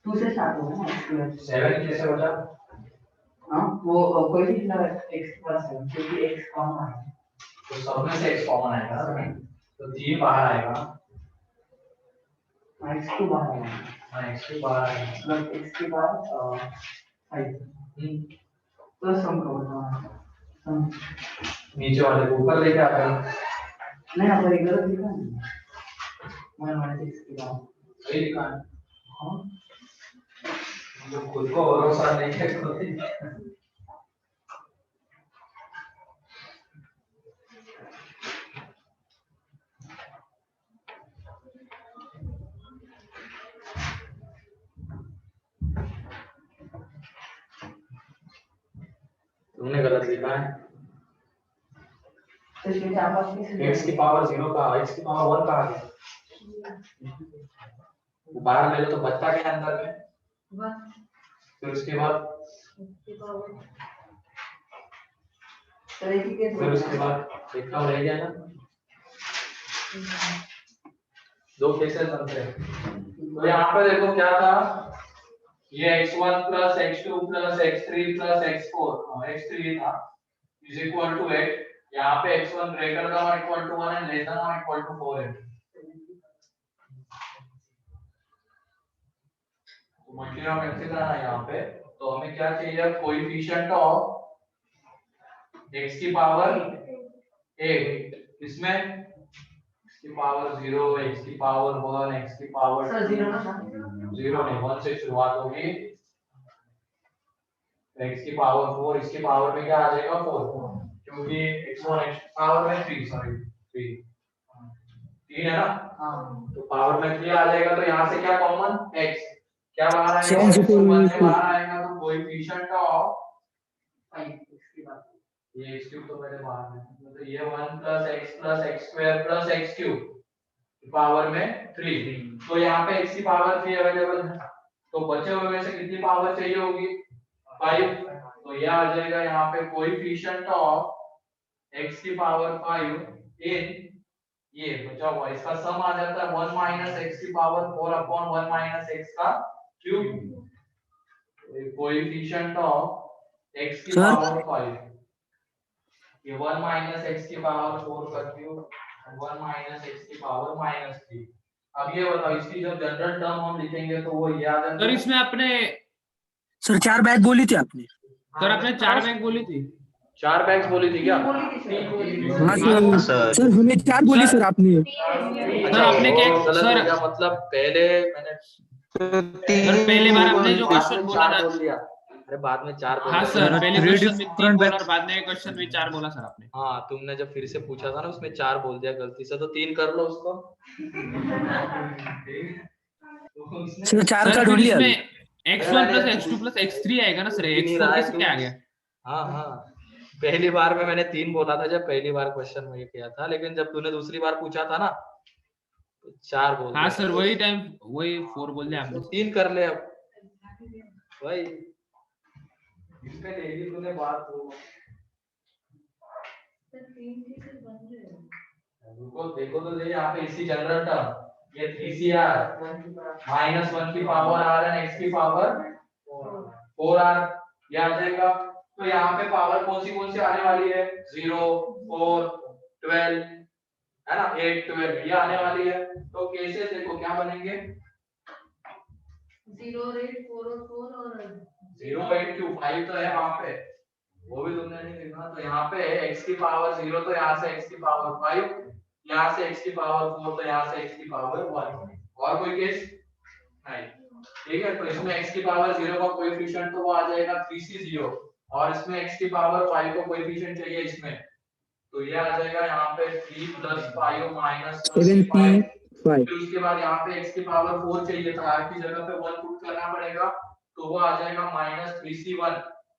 टू से स्टार्ट होगा ना, 7 कैसे हो जाए? हाँ वो कोई भी नंबर x प्लस है क्योंकि x कॉमन है, तो सब में से x कॉमन आएगा, तो 3 बाहर आएगा, x को बाहर है, हाँ x के बाहर आएगा, मतलब x के बाद 5 तो सम करो सम नीचे वाले को ऊपर लेके आते हैं। नहीं आप इधर लिखा है 1 - x के बाद सही लिखा है, हाँ जो खुद को भरोसा नहीं है खुद ही। तुमने गलत लिखा है, तो इसमें चार पांच कैसे x की पावर 0 का, x की पावर 1 कहाँ गया? वो बाहर ले लो तो बचता क्या है अंदर में, फिर उसके बाद तरह की कैसे फिर उसके बाद एक कम रह गया ना, दो केसेस बनते हैं। तो यहाँ पे देखो क्या था, ये x1 plus x2 plus x3 plus x4 x3 था इज इक्वल टू 8। यहाँ पे x1 ग्रेटर देन और equal to 1 and less than और इक्वल टू 4 है। तो मल्टीप्लाई करते जाना यहाँ पे। तो हमें क्या चाहिए, कोएफिशिएंट ऑफ x की पावर 8, इसमें x की पावर 0, x की पावर 1, x की पावर सर 0 ना 0 नहीं, 1 से शुरुआत होगी, x की पावर 4, इसकी पावर में क्या आ जाएगा 4, क्योंकि x1 x पावर में 3 सॉरी 3 है ना। तो पावर में 3 आ जाएगा, तो यहाँ से क्या कॉमन x क्या बाहर आएगा, x1 में बाहर आएगा, तो कोएफिशिएंट ऑफ ये x क्यूब तो पहले बाहर है, तो ये 1 plus x square plus x cube power में 3। तो यहाँ पे x की पावर 3 अवेलेबल है, तो बचे हुए में से कितनी पावर चाहिए होगी 5। तो यह आ जाएगा यहाँ पे कोएफिशिएंट ऑफ x की पावर 5 इन ये बचा हुआ, इसका सम आ जाता है 1 माइनस x की पावर 4 अपॉन 1 माइनस x का क्यूब। कोएफिशिएंट ऑफ x की पावर 5, ये 1 माइनस x की पावर 4 का क्यूब और 1 माइनस x की पावर -3। अब ये बताओ, इसकी जब जनरल टर्म हम लिखेंगे तो वो ये आ जाएगा। सर इसमें आपने सर 4 बैग बोली थी आपने। सर आपने 4 बैग बोली थी। 4 बैग्स बोली थी क्या? हाँ सर हमें 4 बोली सर आपने। सर आपने क्या गलत सर हो गया, मतलब पहले मैंने सर पहले बार आपने जो क्वेश्चन बोला ना, बोल दिया, अरे बाद में 4 बोल हाँ दिया। सर पहले क्वेश्चन में 3 बोला और बाद में क्वेश्चन में 4 बोला सर आपने। हाँ, तुमने जब फिर से पूछा था ना उसमें 4 बोल दिया गलती से, तो 3 कर लो उसको। सर 4 का सर ढूंढ फिर लिया। इसमें x1 plus x2 plus x3 आएगा ना सर, x4 कैसे क्या आ गया? हाँ हाँ, पहली बार में मैंने 3 बोला था जब पहली बार क्वेश्चन में ये किया था, लेकिन जब तूने दूसरी बार पूछा था ना तो 4 बोल हाँ दिया। सर वही टाइम वही 4 बोल दिया आपने। 3 कर ले अब भाई, इस पे ले ली तूने बात तो। रुको देखो तो सही, यहाँ पे इसी जनरल टर्म ये 3cr -1 की पावर r एंड x की पावर 4r ये आ जाएगा। तो यहाँ पे पावर कौन सी आने वाली है, 0 4 12 है ना, 8 12 ये आने वाली है। तो केसेस देखो क्या बनेंगे, 0 8 4 और 4 और 0 8 क्यों 5 तो है वहां पे, वो भी तुमने नहीं देखा। तो यहाँ पे x की पावर 0, तो यहाँ से x की पावर 5, यहाँ से x की पावर 4, तो यहाँ से x की पावर 1। और कोई केस नहीं, ठीक है। तो इसमें x की पावर 0 का कोएफिशिएंट तो वो आ जाएगा 3c0, और इसमें x की पावर 5 का कोएफिशिएंट चाहिए इसमें, तो ये आ जाएगा यहाँ पे 3 + 5 - 1 फिर उसके बाद यहाँ पे x की पावर 4 चाहिए था, r की जगह पे 1 पुट करना पड़ेगा, तो वो आ जाएगा -3c1,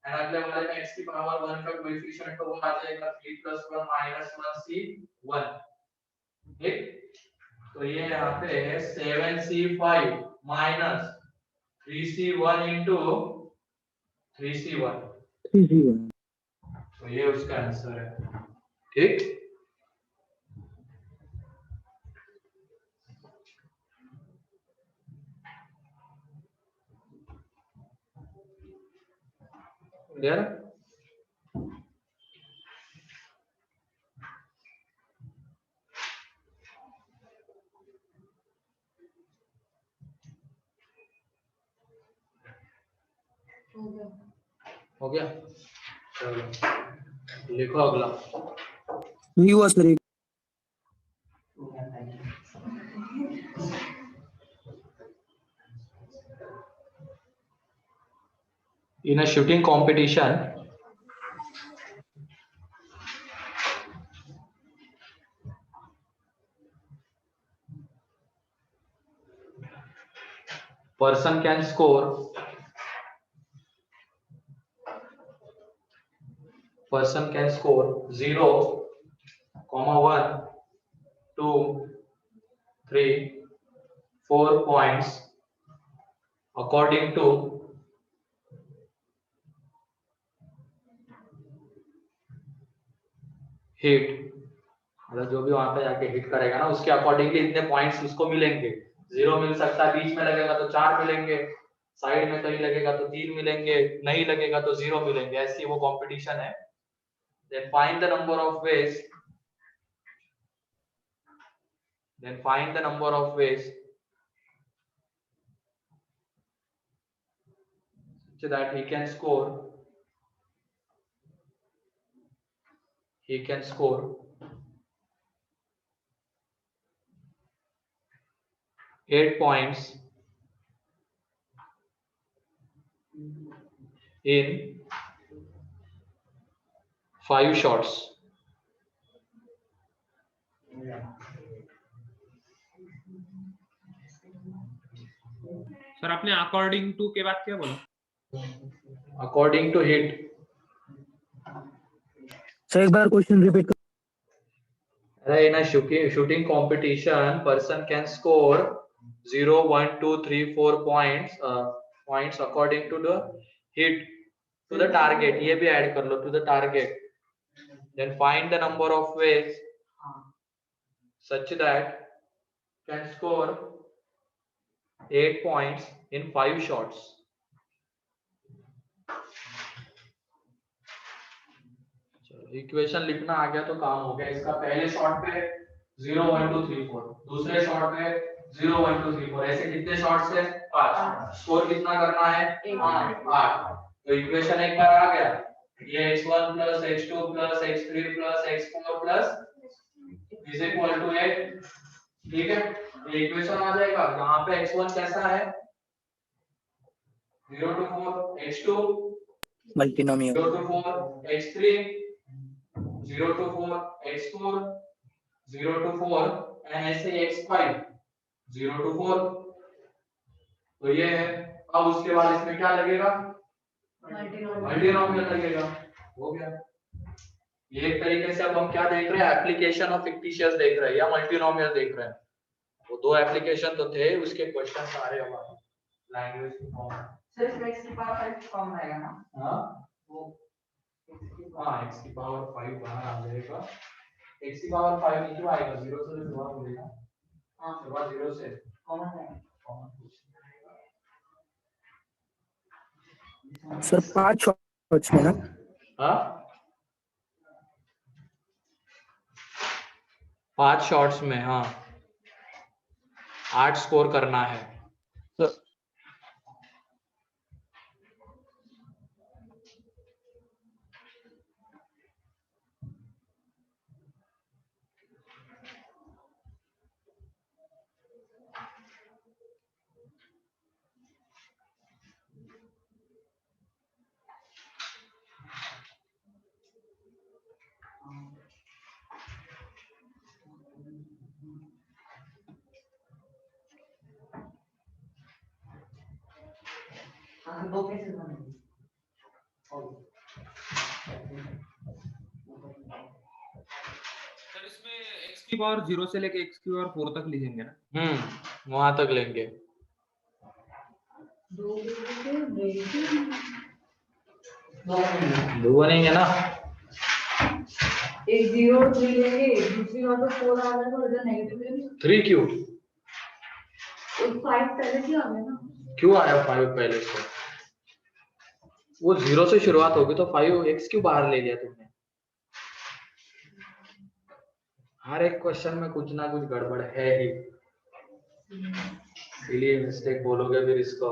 एंड अगले वाले में x की पावर 1 का कोएफिशिएंट तो वो आ जाएगा 3 + 1 - 1c1, ठीक। तो ये यहाँ पे 7c5 - 3c1 * 3c1, तो ये उसका आंसर है, ठीक। क्लियर? हो गया, चलो लिखो अगला। नहीं हुआ sir. In a shooting competition, person can score 0, 1, 2, 3, 4 points according to hit, मतलब जो भी वहां पे जाके हिट करेगा ना उसके अकॉर्डिंगली इतने पॉइंट्स उसको मिलेंगे। 0 मिल सकता है, बीच में लगेगा तो 4 मिलेंगे, साइड में कहीं लगेगा तो 3 मिलेंगे, नहीं लगेगा तो 0 मिलेंगे, ऐसी वो कंपटीशन है। Then find the number of ways, then find the number of ways so that he can score 8 points in 5 shots। Sir आपने अकॉर्डिंग टू के बाद क्या बोला? According to hit. सर एक बार question repeat. In a shooting competition, person can score 0, 1, 2, 3, 4 points according to the hit to the target। ये भी add कर लो, to the target। Then find the number of ways such that can score 8 points in 5 shots। Equation लिखना आ गया तो काम हो गया इसका। पहले शॉट पे 0, 1, 2, 3, 4, दूसरे शॉट पे 0, 1, 2, 3, 4, ऐसे कितने शॉट्स है? 5। स्कोर कितना करना है? 8। तो इक्वेशन एक बार आ गया, ये x1 plus x2 plus x3 plus x4 plus is equal to 8। ठीक है, ये इक्वेशन आ जाएगा। यहाँ पे x1 कैसा है? 0 to 4, x2 multinomial 0 to 4, x3 0 to 4, x4 0 to 4 and ऐसे x5 0 to 4। तो ये है। अब उसके बाद इसमें क्या लगेगा? मल्टीनोमियल लगेगा। हो गया। ये एक तरीके से अब हम क्या देख रहे हैं? एप्लीकेशन ऑफ फिक्टिशियस देख रहे हैं या मल्टीनोमियल देख रहे हैं। वो दो एप्लीकेशन तो थे, उसके क्वेश्चन सारे हमारे लैंग्वेज की फॉर्म में। सिर्फ x की पावर 5 कम रहेगा ना? हाँ, वो हाँ, x की पावर 5 बाहर आ जाएगा। x की पावर 5 नहीं क्यों आएगा? 0 से शुरुआत होगी ना। हाँ, शुरुआत 0 से कॉमन है। सर 5 शॉट्स में ना? हाँ, 5 शॉट्स में, हाँ 8 स्कोर करना है। दो केसेस बनेंगे। सर इसमें x की पावर 0 से लेके x की पावर 4 तक लिखेंगे ना? वहां तक लेंगे। दो बनेंगे ना। एक 0 और 3 लेंगे, दूसरी बार तो 4 आ जाएगा, इधर नेगेटिव लेंगे। 3 क्यों? एक 5 पहले से आ गया ना। क्यों आया 5 पहले से? वो 0 से शुरुआत होगी तो 5 x क्यों बाहर ले लिया तुमने? हर एक क्वेश्चन में कुछ ना कुछ गड़बड़ है ही, इसलिए मिस्टेक बोलोगे फिर इसको।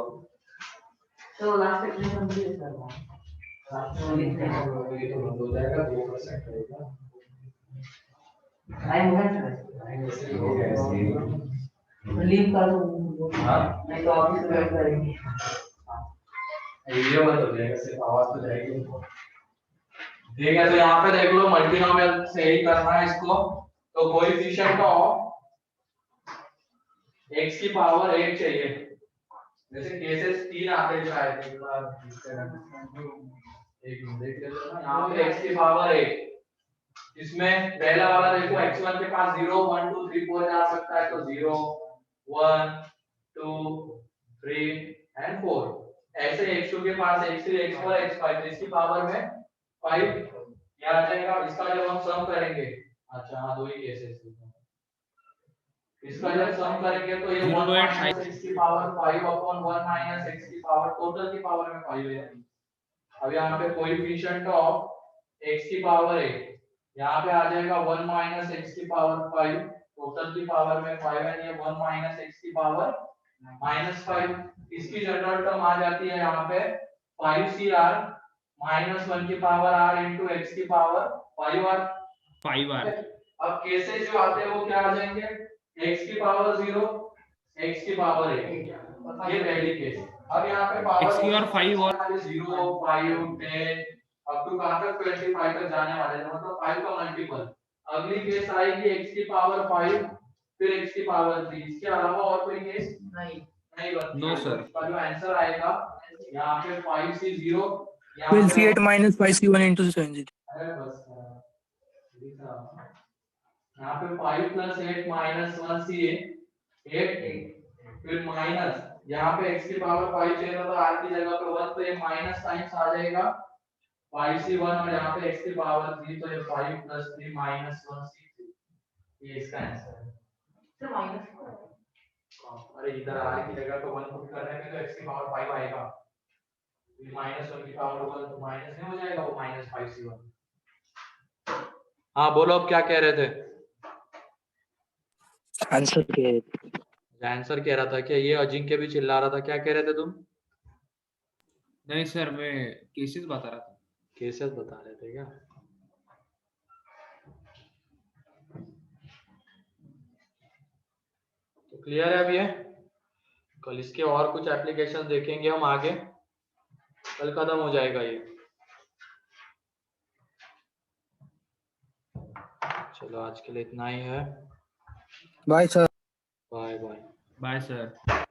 तो लास्ट इक्वेशन भी है सर। ये तो बंद हो जाएगा, 2% रहेगा। टाइम हो गया सर। लीव कर दो। हाँ, नहीं तो ऑफिस में वेट करेंगे। ये बंद हो जाएगा, सिर्फ आवाज तो जाएगी। ठीक है, तो यहाँ पे देख लो मल्टीनोमियल से ही करना है इसको। तो कोएफिशिएंट ऑफ x की पावर 8 चाहिए। जैसे केसेस 3 आते शायद, एक बार एक मिनट देख लेते हैं ना। यहाँ पे x की पावर 8, इसमें पहला वाला देखो x1 के पास 0, 1, 2, 3, 4 जा सकता है, तो 0, 1, 2, 3 and 4। ऐसे x2 के पास x3, x4, x5, तो इसकी पावर में 5 आ जाएगा। इसका जब हम सम करेंगे अच्छा हाँ, दो ही केसेस थे। इसका जब सम करेंगे तो ये 1 0 8 माइनस x की पावर 5 अपॉन 1 माइनस x की पावर टोटल की पावर में 5 है। अब यहाँ पे कोएफिशिएंट ऑफ x की पावर 8 यहाँ पे आ जाएगा 1 माइनस x की पावर 5 टोटल की पावर में 5 है, ये 1 माइनस x की पावर -5। इसकी जनरल टर्म आ जाती है यहाँ पे 5cr -1 की पावर r into x की पावर 5r। 5r। अब केसेस जो आते हैं वो क्या आ जाएंगे, x की पावर 0 x की पावर 8, ये पहली केस। अब यहाँ पे पावर x की और 5 और 0 5 10 अप टू कहां तक 25 तक जाने वाले हैं, मतलब 5 का मल्टीपल। अगली केस आएगी x की पावर 5 फिर x की पावर 3, इसके अलावा और कोई केस नहीं नहीं बनती। No, sir. इसका जो आंसर आएगा यहाँ पे 5c0 We'll see 8 minus 5c1 into 7c2. अरे बस यहाँ पे 5 प्लस 8 माइनस 1c 8 फिर माइनस यहाँ पे x की पावर 5 चाहिए तो r की जगह पे 1 तो ये माइनस टाइम्स आ जाएगा 5c1 और यहाँ पे x की पावर 3 तो ये 5 प्लस 3 माइनस 1c3, ये इसका आंसर है। सर माइनस अरे इधर r की जगह पे 1 पुट करने पे तो x की पावर 5 आएगा, माइनस 1 की पावर 1 तो माइनस नहीं हो जाएगा, वो माइनस 5c1। हाँ बोलो अब क्या कह रहे थे? आंसर क्या है? आंसर कह रहा था कि ये अजिंक्य भी चिल्ला रहा था, क्या कह रहे थे तुम? नहीं सर, मैं केसेस बता रहा था। केसेस बता रहे थे क्या? तो क्लियर है अब ये? कल इसके और कुछ एप्लीकेशन देखेंगे हम आगे, कल खत्म हो जाएगा ये। चलो आज के लिए इतना ही है। Bye sir. Bye bye. Bye sir.